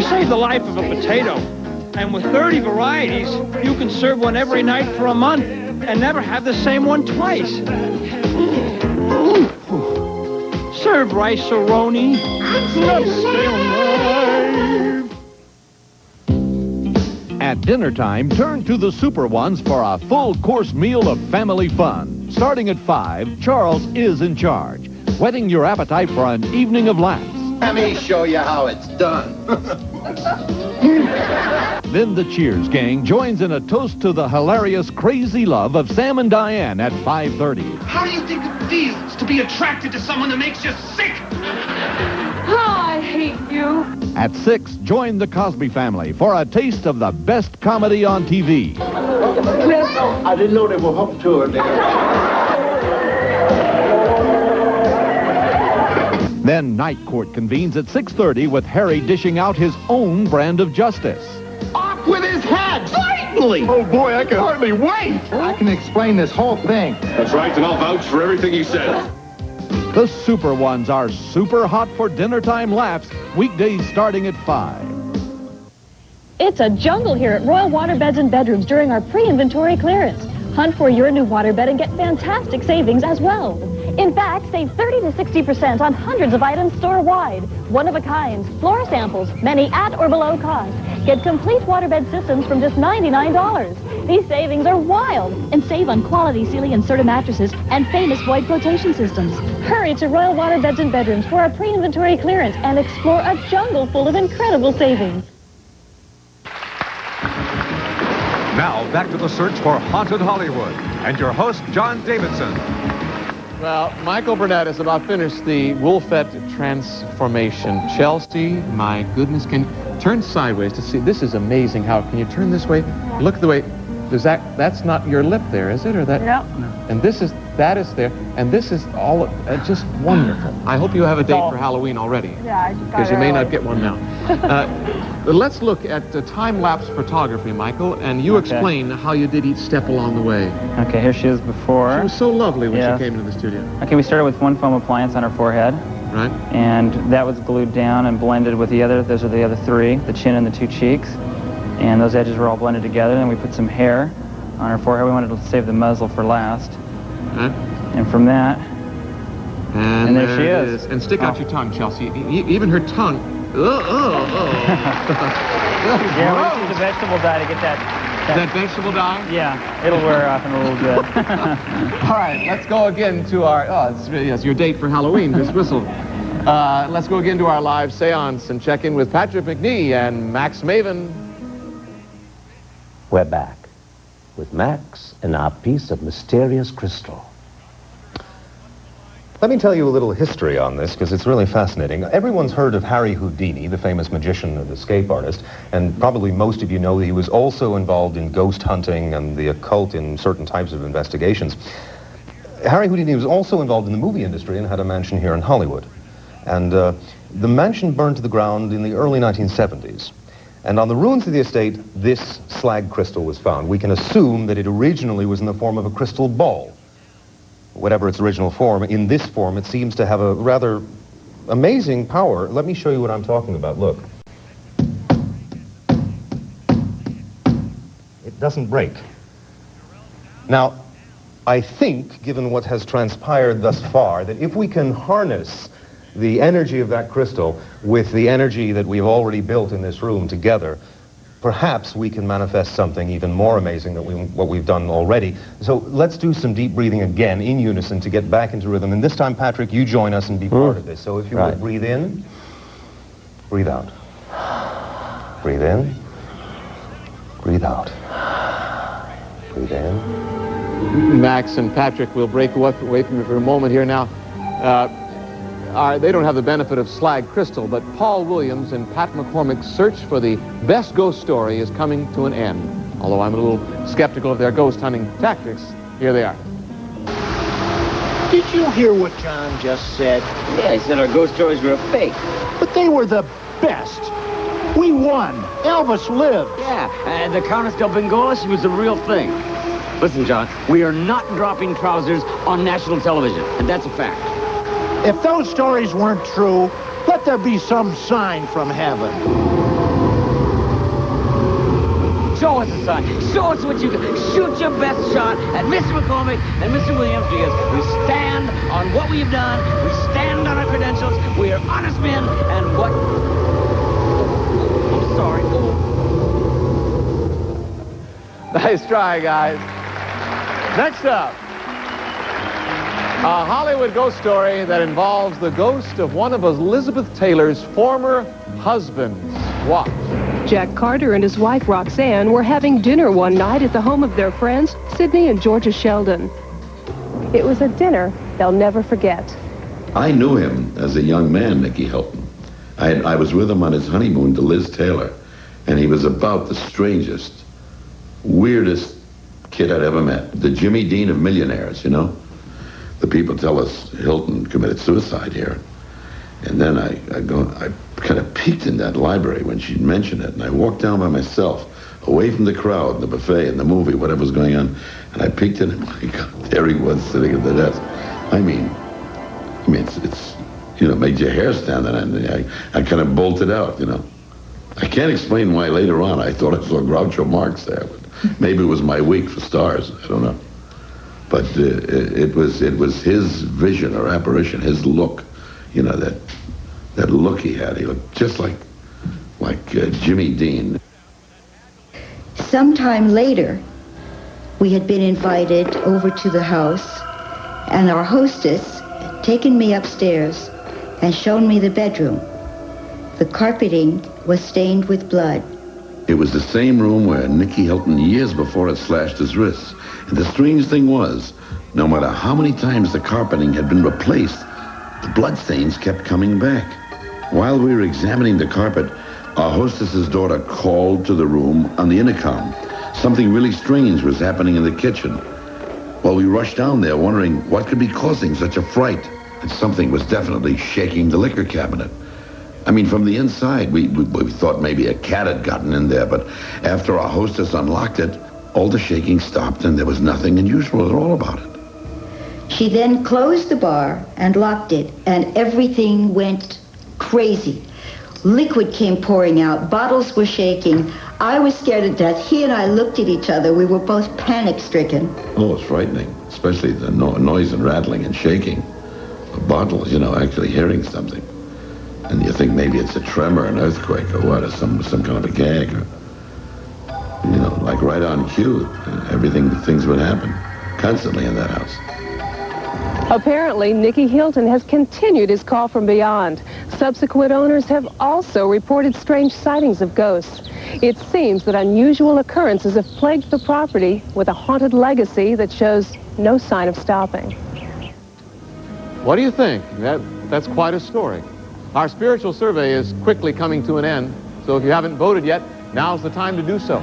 save the life of a potato. And with 30 varieties, you can serve one every night for a month and never have the same one twice. Serve rice-a-roni. Let's stay alive. At dinner time, turn to the Super Ones for a full course meal of family fun. Starting at 5, Charles is in charge, whetting your appetite for an evening of laughs. Let me show you how it's done. Then the Cheers gang joins in a toast to the hilarious crazy love of Sam and Diane at 5:30. How do you think it feels to be attracted to someone that makes you sick? I hate you. At 6, join the Cosby family for a taste of the best comedy on TV. Grandpa, I didn't know they were hooked to her there. Then Night Court convenes at 6:30 with Harry dishing out his own brand of justice. Off with his head! Certainly! Oh, boy, I can hardly wait! I can explain this whole thing. That's right, and I'll vouch for everything he says. The Super Ones are super hot for dinner time laughs, weekdays starting at 5. It's a jungle here at Royal Waterbeds and Bedrooms during our pre-inventory clearance. Hunt for your new waterbed and get fantastic savings as well. In fact, save 30 to 60% on hundreds of items store-wide. One-of-a-kinds, floor samples, many at or below cost. Get complete waterbed systems from just $99. These savings are wild. And save on quality Sealy and Serta mattresses and famous void flotation systems. Hurry to Royal Waterbeds and Bedrooms for our pre-inventory clearance and explore a jungle full of incredible savings. Now, back to the search for Haunted Hollywood. And your host, John Davidson. Well, Michael Burnett has about finished the Wolfette transformation. Chelsea, my goodness, can turn sideways to see. This is amazing. How can you turn this way? Look at the way. That's not your lip there, is it? Or that? No. And that is there. And this is all just wonderful. I hope you have a date for Halloween already. Yeah, I just got because you may not get one now. Let's look at time-lapse photography, Michael, and you explain how you did each step along the way. Okay, here she is before. She was so lovely when she came into the studio. Okay, we started with one foam appliance on her forehead. Right. And that was glued down and blended with the other. Those are the other three, the chin and the two cheeks. And those edges were all blended together. Then we put some hair on her forehead. We wanted to save the muzzle for last. Right. And from that, and there she is. And stick out your tongue, Chelsea. Even her tongue. Yeah, we used the vegetable dye to get that. That vegetable dye? Yeah, it'll wear off in a little bit. All right, let's go again to our, it's your date for Halloween, Miss Whistle. Let's go again to our live seance and check in with Patrick McNee and Max Maven. We're back with Max and our piece of mysterious crystal. Let me tell you a little history on this, because it's really fascinating. Everyone's heard of Harry Houdini, the famous magician and escape artist, and probably most of you know that he was also involved in ghost hunting and the occult in certain types of investigations. Harry Houdini was also involved in the movie industry and had a mansion here in Hollywood. And the mansion burned to the ground in the early 1970s. And on the ruins of the estate, this slag crystal was found. We can assume that it originally was in the form of a crystal ball. Whatever its original form, in this form, it seems to have a rather amazing power. Let me show you what I'm talking about. Look. It doesn't break. Now, I think, given what has transpired thus far, that if we can harness the energy of that crystal with the energy that we've already built in this room together, perhaps we can manifest something even more amazing than what we've done already. So let's do some deep breathing again in unison to get back into rhythm. And this time, Patrick, you join us and be part of this. So if you would breathe in, breathe out. Breathe in, breathe out. Breathe in. Max and Patrick will break away from you for a moment here now. They don't have the benefit of slag crystal, but Paul Williams and Pat McCormick's search for the best ghost story is coming to an end. Although I'm a little skeptical of their ghost hunting tactics, here they are. Did you hear what John just said? Yeah, he said our ghost stories were a fake. But they were the best. We won. Elvis lived. Yeah, and the Countess del Bengola, she was the real thing. Listen, John, we are not dropping trousers on national television, and that's a fact. If those stories weren't true, let there be some sign from heaven. Show us a sign. Show us what you can. Shoot your best shot at Mr. McCormick and Mr. Williams, because we stand on what we have done. We stand on our credentials. We are honest men, and what... I'm sorry. Nice try, guys. Next up, a Hollywood ghost story that involves the ghost of one of Elizabeth Taylor's former husbands. Watch. Jack Carter and his wife Roxanne were having dinner one night at the home of their friends, Sidney and Georgia Sheldon. It was a dinner they'll never forget. I knew him as a young man, Nicky Hilton. I was with him on his honeymoon to Liz Taylor, and he was about the strangest, weirdest kid I'd ever met. The Jimmy Dean of millionaires, you know? The people tell us Hilton committed suicide here. And then I kind of peeked in that library when she'd mentioned it, and I walked down by myself, away from the crowd, the buffet, and the movie, whatever was going on, and I peeked in, and my God, there he was sitting at the desk. I mean, it's you know, made your hair stand on end. I kind of bolted out, you know. I can't explain why later on I thought I saw Groucho Marx there, but maybe it was my week for stars. I don't know. But it was his vision or apparition, his look, you know, that look he had. He looked just like Jimmy Dean. Sometime later, we had been invited over to the house, and our hostess had taken me upstairs and shown me the bedroom. The carpeting was stained with blood. It was the same room where Nicky Hilton years before had slashed his wrists. And the strange thing was, no matter how many times the carpeting had been replaced, the bloodstains kept coming back. While we were examining the carpet, our hostess's daughter called to the room on the intercom. Something really strange was happening in the kitchen. Well, we rushed down there wondering what could be causing such a fright. And something was definitely shaking the liquor cabinet. I mean, from the inside, we thought maybe a cat had gotten in there, but after our hostess unlocked it, all the shaking stopped and there was nothing unusual at all about it. She then closed the bar and locked it, and everything went crazy. Liquid came pouring out, bottles were shaking. I was scared to death. He and I looked at each other. We were both panic-stricken. Oh, it's frightening, especially the noise and rattling and shaking. A bottle, you know, actually hearing something. And you think maybe it's a tremor, an earthquake, or what, or some kind of a gag, or, you know, like right on cue. Things would happen constantly in that house. Apparently, Nicky Hilton has continued his call from beyond. Subsequent owners have also reported strange sightings of ghosts. It seems that unusual occurrences have plagued the property with a haunted legacy that shows no sign of stopping. What do you think? That's quite a story. Our spiritual survey is quickly coming to an end, so if you haven't voted yet, now's the time to do so.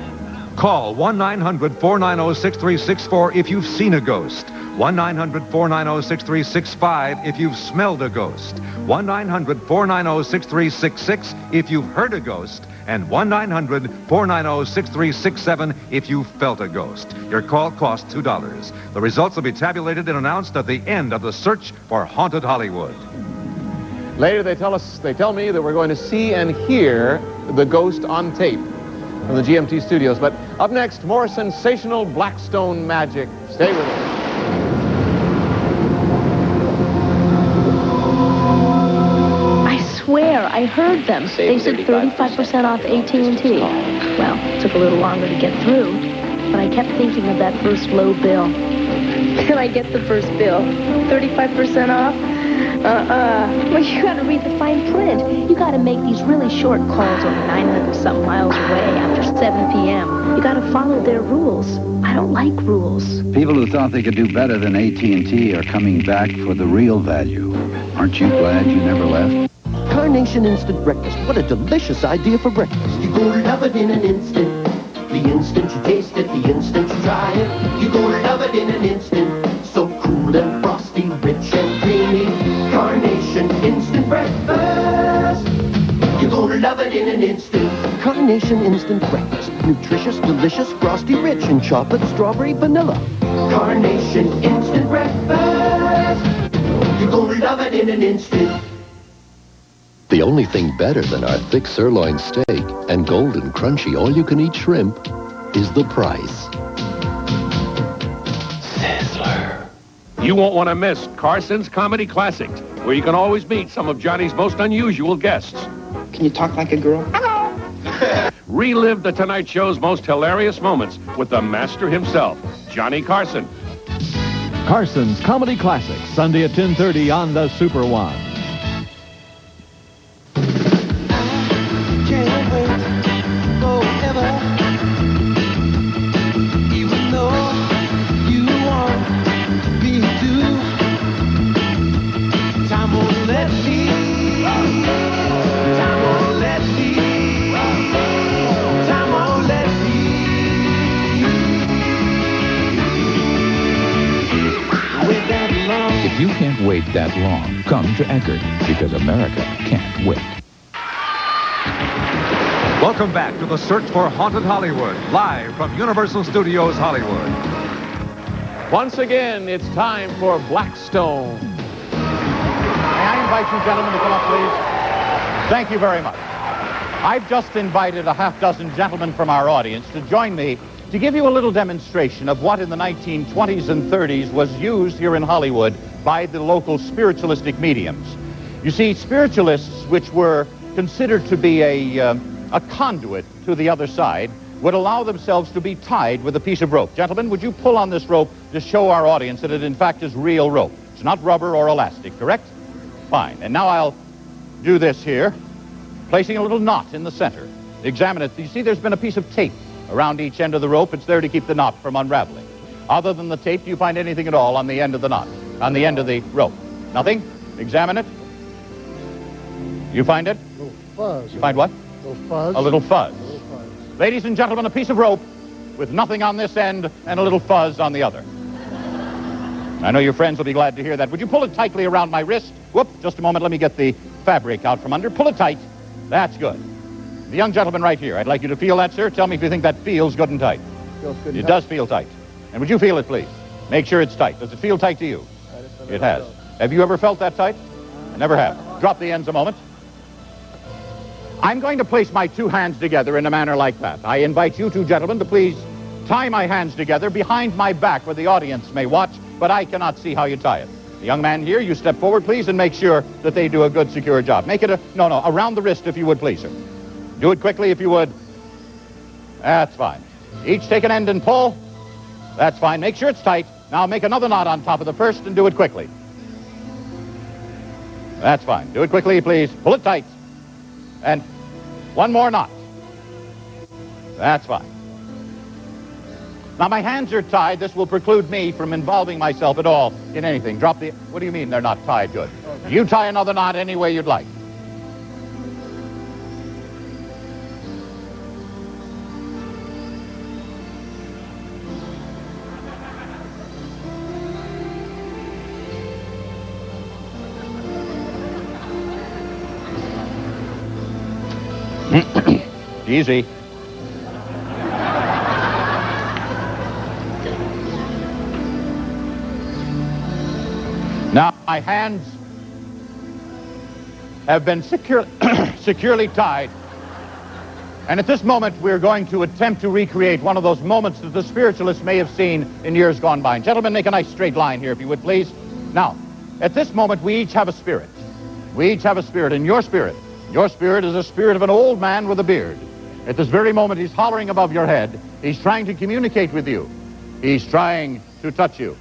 Call 1-900-490-6364 if you've seen a ghost. 1-900-490-6365 if you've smelled a ghost. 1-900-490-6366 if you've heard a ghost. And 1-900-490-6367 if you felt a ghost. Your call costs $2. The results will be tabulated and announced at the end of the search for Haunted Hollywood. Later, they tell me that we're going to see and hear the ghost on tape from the GMT studios. But up next, more sensational Blackstone magic. Stay with us. I swear, I heard them. They said 35% off AT&T. Well, it took a little longer to get through, but I kept thinking of that first low bill. Can I get the first bill? 35% off? Well, you gotta read the fine print. You gotta make these really short calls over 900-something miles away after 7 p.m. You gotta follow their rules. I don't like rules. People who thought they could do better than AT&T are coming back for the real value. Aren't you glad you never left? Carnation Instant Breakfast. What a delicious idea for breakfast. You're gonna love it in an instant. The instant you taste it, the instant you try it. You're gonna love it in an instant. So cool and frosty, rich and creamy. Carnation Instant Breakfast. You're gonna love it in an instant. Carnation Instant Breakfast. Nutritious, delicious, frosty, rich in chocolate, strawberry, vanilla. Carnation Instant Breakfast. You're gonna love it in an instant. The only thing better than our thick sirloin steak and golden crunchy all-you-can-eat shrimp is the price. Sizzler. You won't want to miss Carson's Comedy Classic, where you can always meet some of Johnny's most unusual guests. Can you talk like a girl? Relive the Tonight Show's most hilarious moments with the master himself, Johnny Carson. Carson's Comedy Classic, Sunday at 10:30 on the Super One. Can't wait forever. Even though you want me to. Time won't let me. Time won't let me. Time won't let me. If you can't wait that long, come to Eckerd, because America can't wait. Welcome back to the Search for Haunted Hollywood, live from Universal Studios Hollywood. Once again, it's time for Blackstone. May I invite you gentlemen to come up, please? Thank you very much. I've just invited a half-dozen gentlemen from our audience to join me to give you a little demonstration of what in the 1920s and 30s was used here in Hollywood by the local spiritualistic mediums. You see, spiritualists, which were considered to be a conduit to the other side, would allow themselves to be tied with a piece of rope. Gentlemen, would you pull on this rope to show our audience that it in fact is real rope? It's not rubber or elastic, correct? Fine. And now I'll do this here, placing a little knot in the center. Examine it. You see there's been a piece of tape around each end of the rope. It's there to keep the knot from unraveling. Other than the tape, do you find anything at all on the end of the knot, on the end of the rope? Nothing? Examine it. You find it? A little fuzz. You find what? A little fuzz. A little fuzz. Ladies and gentlemen, a piece of rope with nothing on this end and a little fuzz on the other. I know your friends will be glad to hear that. Would you pull it tightly around my wrist? Whoop, just a moment. Let me get the fabric out from under. Pull it tight. That's good. The young gentleman right here, I'd like you to feel that, sir. Tell me if you think that feels good and tight. Feels good and It tight. does feel tight. And would you feel it, please? Make sure it's tight. Does it feel tight to you? It has. Have you ever felt that tight? I never have. Drop the ends a moment. I'm going to place my two hands together in a manner like that. I invite you two gentlemen to please tie my hands together behind my back where the audience may watch, but I cannot see how you tie it. The young man here, you step forward, please, and make sure that they do a good, secure job. Make it around the wrist, if you would, please, sir. Do it quickly, if you would. That's fine. Each take an end and pull. That's fine. Make sure it's tight. Now make another knot on top of the first and do it quickly. That's fine. Do it quickly, please. Pull it tight. And one more knot. That's fine. Now, my hands are tied. This will preclude me from involving myself at all in anything. Drop the... What do you mean they're not tied good? Okay. You tie another knot any way you'd like. Easy. Now, my hands have been securely tied. And at this moment, we're going to attempt to recreate one of those moments that the spiritualists may have seen in years gone by. Gentlemen, make a nice straight line here, if you would, please. Now, at this moment, we each have a spirit. We each have a spirit, and your spirit is a spirit of an old man with a beard. At this very moment, he's hollering above your head. He's trying to communicate with you. He's trying to touch you.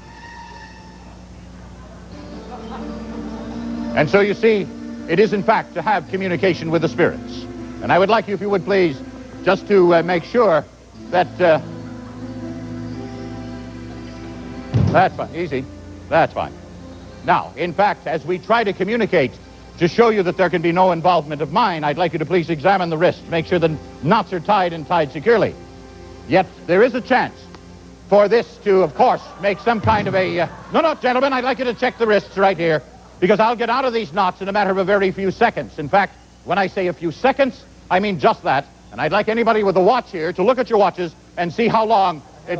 And so you see, it is in fact to have communication with the spirits. And I would like you, if you would please, just to make sure that... that's fine. Easy. That's fine. Now, in fact, as we try to communicate, to show you that there can be no involvement of mine, I'd like you to please examine the wrist. Make sure the knots are tied and tied securely. Yet, there is a chance for this to, of course, make some kind of a... No, gentlemen, I'd like you to check the wrists right here, because I'll get out of these knots in a matter of a very few seconds. In fact, when I say a few seconds, I mean just that. And I'd like anybody with a watch here to look at your watches and see how long it...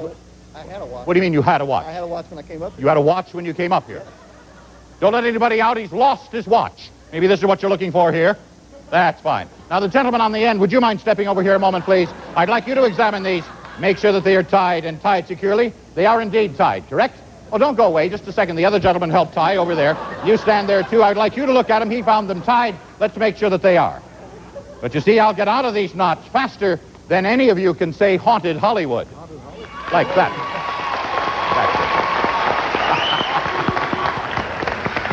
I had a watch. What do you mean you had a watch? I had a watch when I came up here. You had a watch when you came up here? Don't let anybody out. He's lost his watch. Maybe this is what you're looking for here. That's fine. Now, the gentleman on the end, would you mind stepping over here a moment, please? I'd like you to examine these. Make sure that they are tied and tied securely. They are indeed tied, correct? Oh, don't go away. Just a second. The other gentleman helped tie over there. You stand there, too. I'd like you to look at them. He found them tied. Let's make sure that they are. But you see, I'll get out of these knots faster than any of you can say Haunted Hollywood. Like that.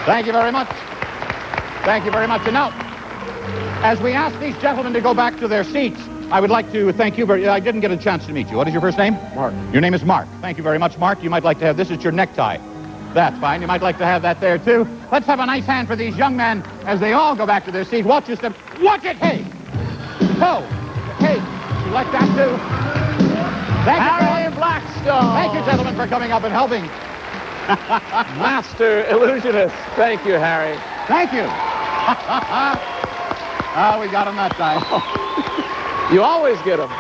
Thank you very much. Thank you very much. And now, as we ask these gentlemen to go back to their seats, I would like to thank you very... I didn't get a chance to meet you. What is your first name? Mark. Your name is Mark. Thank you very much, Mark. You might like to have this as your necktie. That's fine. You might like to have that there, too. Let's have a nice hand for these young men as they all go back to their seat. Watch your step. Watch it, hey! Oh, hey, you like that, too? Thank you, Harry Blackstone. Thank you, gentlemen, for coming up and helping. Master illusionist. Thank you, Harry. Thank you. We got him that time. You always get them.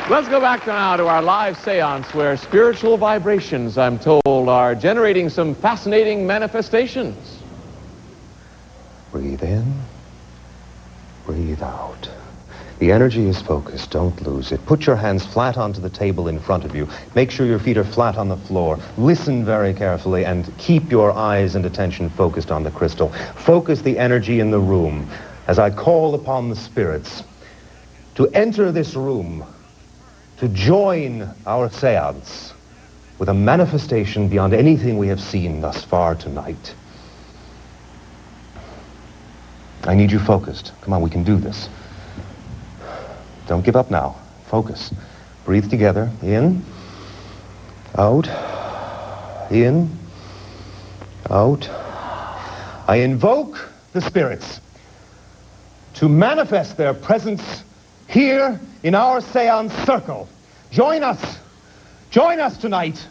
Let's go back now to our live seance where spiritual vibrations, I'm told, are generating some fascinating manifestations. Breathe in. Breathe out. The energy is focused. Don't lose it. Put your hands flat onto the table in front of you. Make sure your feet are flat on the floor. Listen very carefully and keep your eyes and attention focused on the crystal. Focus the energy in the room as I call upon the spirits to enter this room, to join our seance with a manifestation beyond anything we have seen thus far tonight. I need you focused. Come on, we can do this. Don't give up now. Focus. Breathe together. In. Out. In. Out. I invoke the spirits to manifest their presence here in our seance circle. Join us. Join us tonight.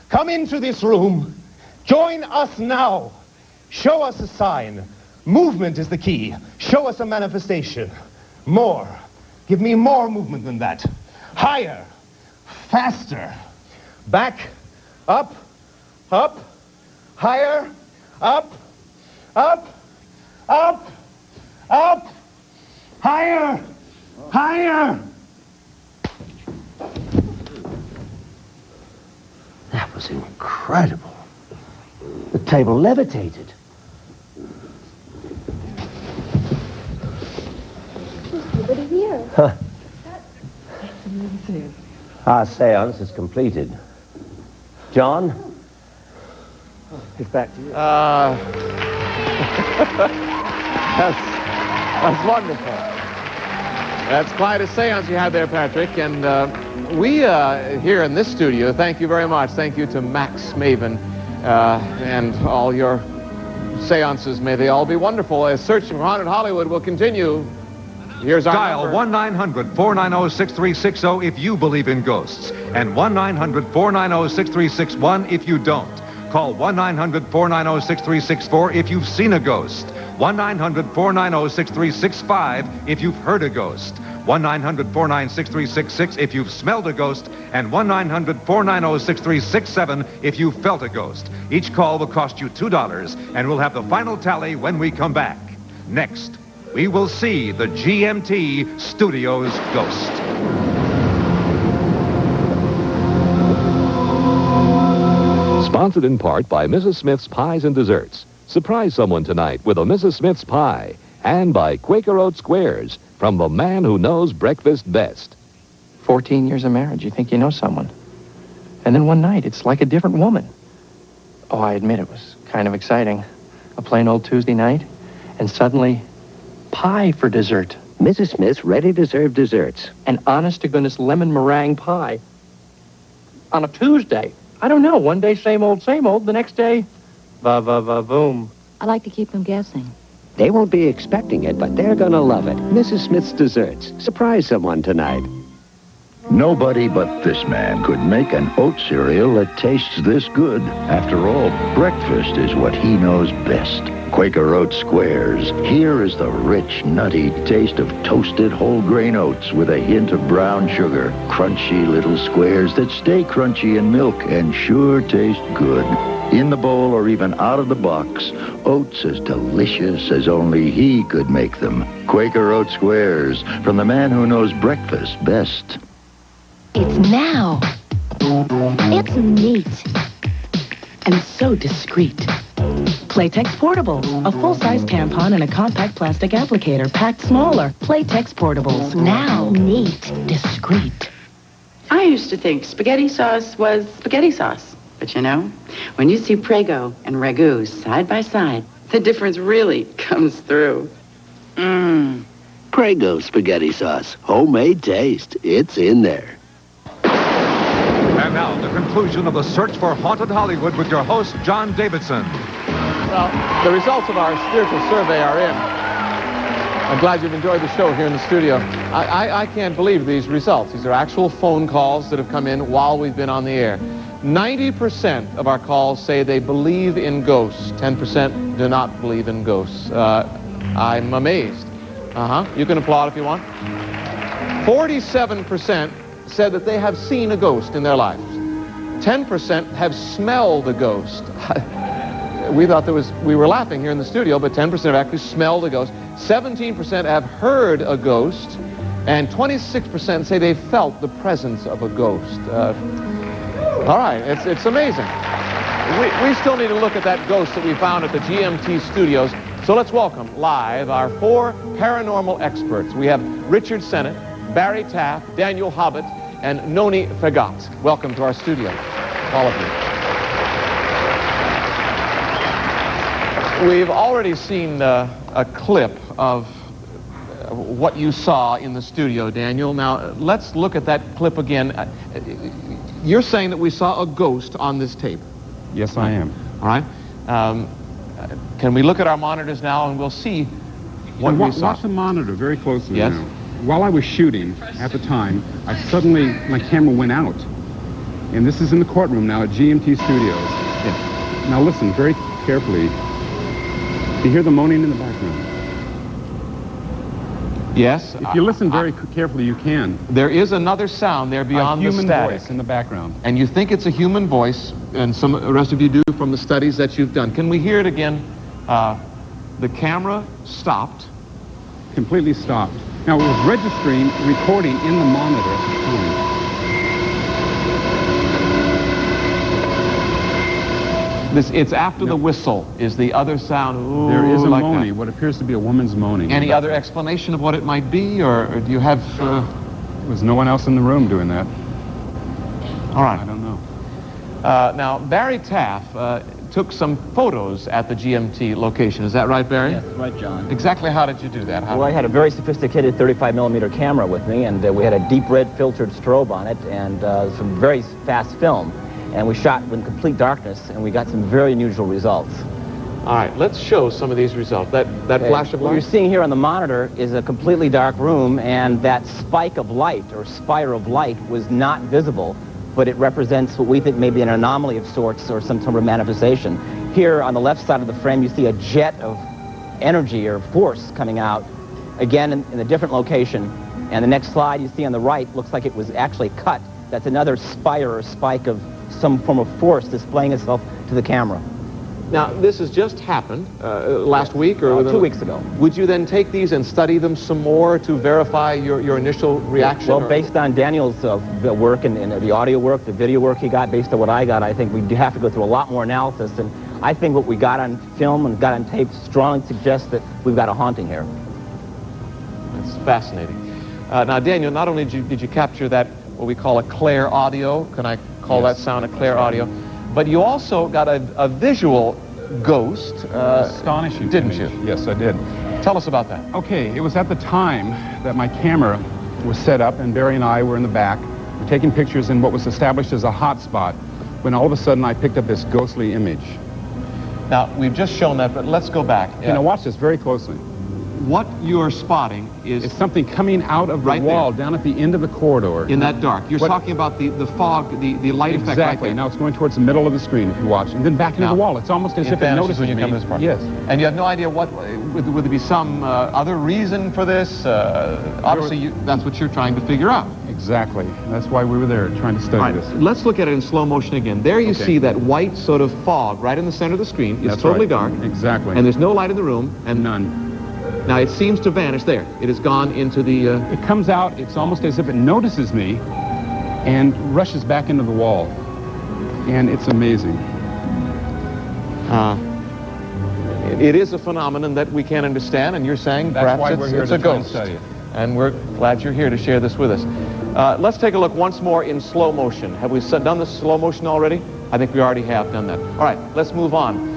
Come into this room. Join us now. Show us a sign. Movement is the key. Show us a manifestation. More. Give me more movement than that. Higher. Faster. Back. Up. Up. Higher. Up. Up. Up. Up. Higher. Higher. That was incredible. The table levitated. Nobody here. Huh. Our seance is completed. John, it's back to you. That's wonderful. That's quite a seance you had there, Patrick. And we here in this studio, thank you very much. Thank you to Max Maven and all your seances. May they all be wonderful. As Search for Haunted Hollywood will continue. Here's our Dial number. 1-900-490-6360 if you believe in ghosts, and 1-900-490-6361 if you don't. Call 1-900-490-6364 if you've seen a ghost. 1-900-490-6365 if you've heard a ghost. 1-900-490-6366 if you've smelled a ghost, and 1-900-490-6367 if you felt a ghost. Each call will cost you $2, and we'll have the final tally when we come back. Next, we will see the GMT Studios ghost. Sponsored in part by Mrs. Smith's Pies and Desserts. Surprise someone tonight with a Mrs. Smith's pie. And by Quaker Oat Squares, from the man who knows breakfast best. 14 years of marriage, you think you know someone. And then one night, it's like a different woman. Oh, I admit it was kind of exciting. A plain old Tuesday night, and suddenly, pie for dessert. Mrs. Smith's ready-to-serve desserts. An honest-to-goodness lemon meringue pie. On a Tuesday. I don't know, one day same old, the next day, boom. I like to keep them guessing. They won't be expecting it, but they're gonna love it. Mrs. Smith's Desserts. Surprise someone tonight. Nobody but this man could make an oat cereal that tastes this good. After all, breakfast is what he knows best. Quaker Oat Squares. Here is the rich, nutty taste of toasted whole grain oats with a hint of brown sugar. Crunchy little squares that stay crunchy in milk and sure taste good. In the bowl or even out of the box, oats as delicious as only he could make them. Quaker Oat Squares, from the man who knows breakfast best. It's now. It's neat. And so discreet. Playtex Portable, a full-size tampon and a compact plastic applicator packed smaller. Playtex Portables, now neat, discreet. I used to think spaghetti sauce was spaghetti sauce. But you know, when you see Prego and Ragu side by side, the difference really comes through. Prego spaghetti sauce. Homemade taste. It's in there. And now, the conclusion of the Search for Haunted Hollywood with your host, John Davidson. Well, the results of our spiritual survey are in. I'm glad you've enjoyed the show here in the studio. I can't believe these results. These are actual phone calls that have come in while we've been on the air. 90% of our calls say they believe in ghosts. 10% do not believe in ghosts. I'm amazed. You can applaud if you want. 47% said that they have seen a ghost in their lives. 10% have smelled a ghost. We thought we were laughing here in the studio, but 10% have actually smelled a ghost. 17% have heard a ghost, and 26% say they felt the presence of a ghost. All right, it's amazing. We still need to look at that ghost that we found at the GMT studios. So let's welcome live our 4 paranormal experts. We have Richard Sennett, Barry Taft, Daniel Hobbit, and Noni Fagat. Welcome to our studio, all of you. We've already seen a clip of what you saw in the studio, Daniel. Now, let's look at that clip again. You're saying that we saw a ghost on this tape? Yes, I am. All right. Can we look at our monitors now and we'll see what we saw? Watch the monitor very closely. Yes. Now. While I was shooting at the time, my camera went out. And this is in the courtroom now at GMT Studios. Yes. Now listen very carefully. You hear the moaning in the background? Yes. If you listen very carefully, you can. There is another sound there beyond the static. A human voice in the background. And you think it's a human voice, and the rest of you do from the studies that you've done. Can we hear it again? The camera stopped. Completely stopped. Now, it was registering, recording in the monitor at the time. It's after the whistle is the other sound. Ooh, there is a like moaning, what appears to be a woman's moaning. Any other explanation of what it might be, or do you have... There was no one else in the room doing that. All right. I don't know. Now, Barry Taft took some photos at the GMT location. Is that right, Barry? Yes, right, John. Exactly how did you do that? Well, I had a very sophisticated 35mm camera with me, and we had a deep red filtered strobe on it and some very fast film. And we shot in complete darkness, and we got some very unusual results. All right, let's show some of these results. That flash of light? What you're seeing here on the monitor is a completely dark room, and that spike of light, or spire of light, was not visible, but it represents what we think may be an anomaly of sorts or some sort of manifestation. Here on the left side of the frame, you see a jet of energy or force coming out, again in a different location. And the next slide you see on the right looks like it was actually cut. That's another spire or spike of some form of force displaying itself to the camera. Now, this has just happened last week or 2 weeks ago. Would you then take these and study them some more to verify your initial reaction? Well, based on Daniel's work and the audio work, the video work he got, based on what I got, I think we do have to go through a lot more analysis. And I think what we got on film and got on tape strongly suggests that we've got a haunting here. That's fascinating. Now, Daniel, not only did you capture that, what we call a clair audio, can I call that sound a clair audio, but you also got a visual ghost. Astonishing, didn't you? Yes, I did. Tell us about that. Okay, it was at the time that my camera was set up, and Barry and I were in the back. We're taking pictures in what was established as a hot spot, when all of a sudden I picked up this ghostly image. Now, we've just shown that, but let's go back. Okay, now watch this very closely. What you're spotting is... It's something coming out of the wall down at the end of the corridor. In that dark. You're talking about the fog, the light effect right Exactly. there. Now it's going towards the middle of the screen if you watch, and then back into the wall. It's almost as if it notices when you me. come to this part. Yes. And you have no idea would there be some other reason for this? Obviously, that's what you're trying to figure out. Exactly. That's why we were there, trying to study this. Let's look at it in slow motion again. There you see that white sort of fog right in the center of the screen. It's That's totally right. dark. Exactly. And there's no light in the room. And none. Now it seems to vanish there. It has gone into the... It comes out, it's almost as if it notices me and rushes back into the wall. And it's amazing. It is a phenomenon that we can't understand, and you're saying That's perhaps why we're here it's to a try and ghost. study it. And we're glad you're here to share this with us. Let's take a look once more in slow motion. Have we done the slow motion already? I think we already have done that. All right, let's move on.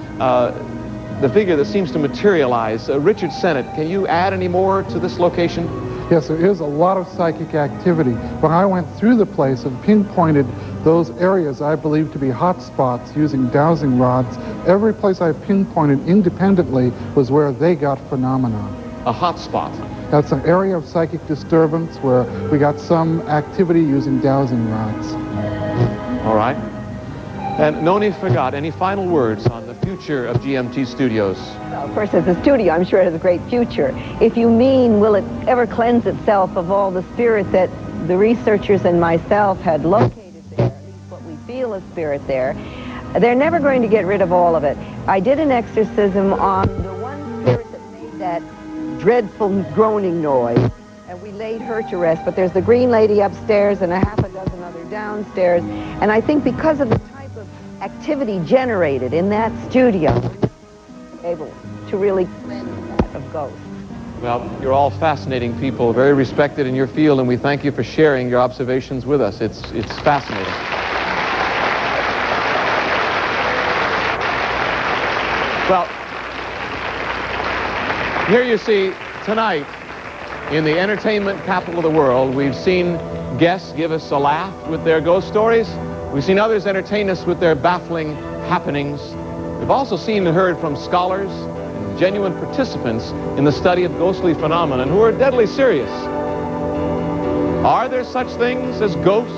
The figure that seems to materialize, Richard Sennett, can you add any more to this location? Yes, there is a lot of psychic activity. When I went through the place and pinpointed those areas I believe to be hot spots using dowsing rods, every place I pinpointed independently was where they got phenomena. A hot spot? That's an area of psychic disturbance where we got some activity using dowsing rods. All right. And Noni Forgot, any final words on the future of GMT Studios? Well, of course, as a studio, I'm sure it has a great future. If you mean, will it ever cleanse itself of all the spirit that the researchers and myself had located there, at least what we feel is spirit there, they're never going to get rid of all of it. I did an exorcism on the one spirit that made that dreadful groaning noise, and we laid her to rest. But there's the Green Lady upstairs and a half a dozen other downstairs, and I think because of the type of activity generated in that studio, we're able to really cleanse that of ghosts. Well, you're all fascinating people, very respected in your field, and we thank you for sharing your observations with us. It's fascinating. Well, here you see, tonight, in the entertainment capital of the world, we've seen guests give us a laugh with their ghost stories. We've seen others entertain us with their baffling happenings. We've also seen and heard from scholars and genuine participants in the study of ghostly phenomena who are deadly serious. Are there such things as ghosts?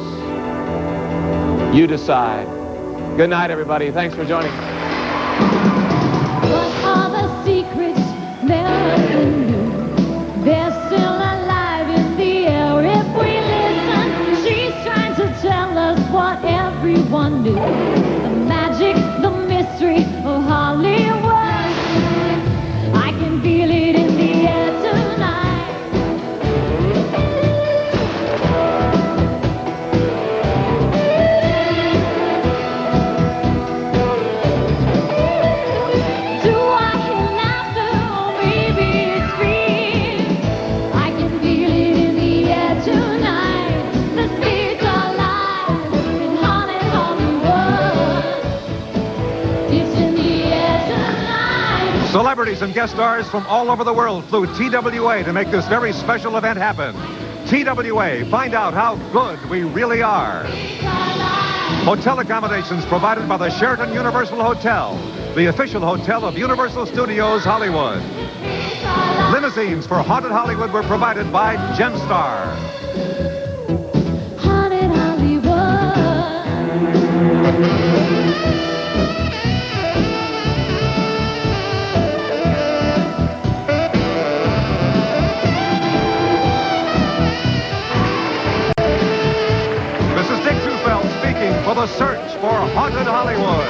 You decide. Good night, everybody. Thanks for joining us. What are the secrets never knew? They're still alive in the air if we listen. She's trying to tell us what everyone knew. The magic, the mystery of Hollywood. I can feel it in the air tonight. Celebrities and guest stars from all over the world flew TWA to make this very special event happen. TWA, find out how good we really are. Hotel accommodations provided by the Sheraton Universal Hotel, the official hotel of Universal Studios Hollywood. Limousines for Haunted Hollywood were provided by Gemstar. Haunted Hollywood. For the search for Haunted Hollywood.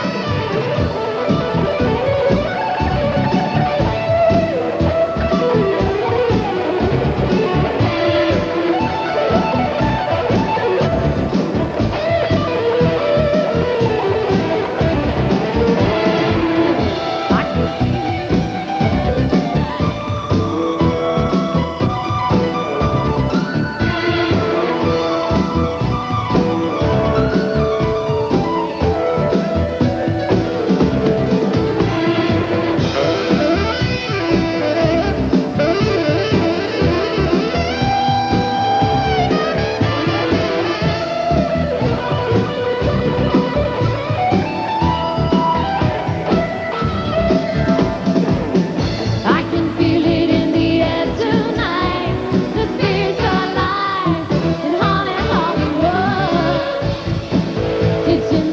It's in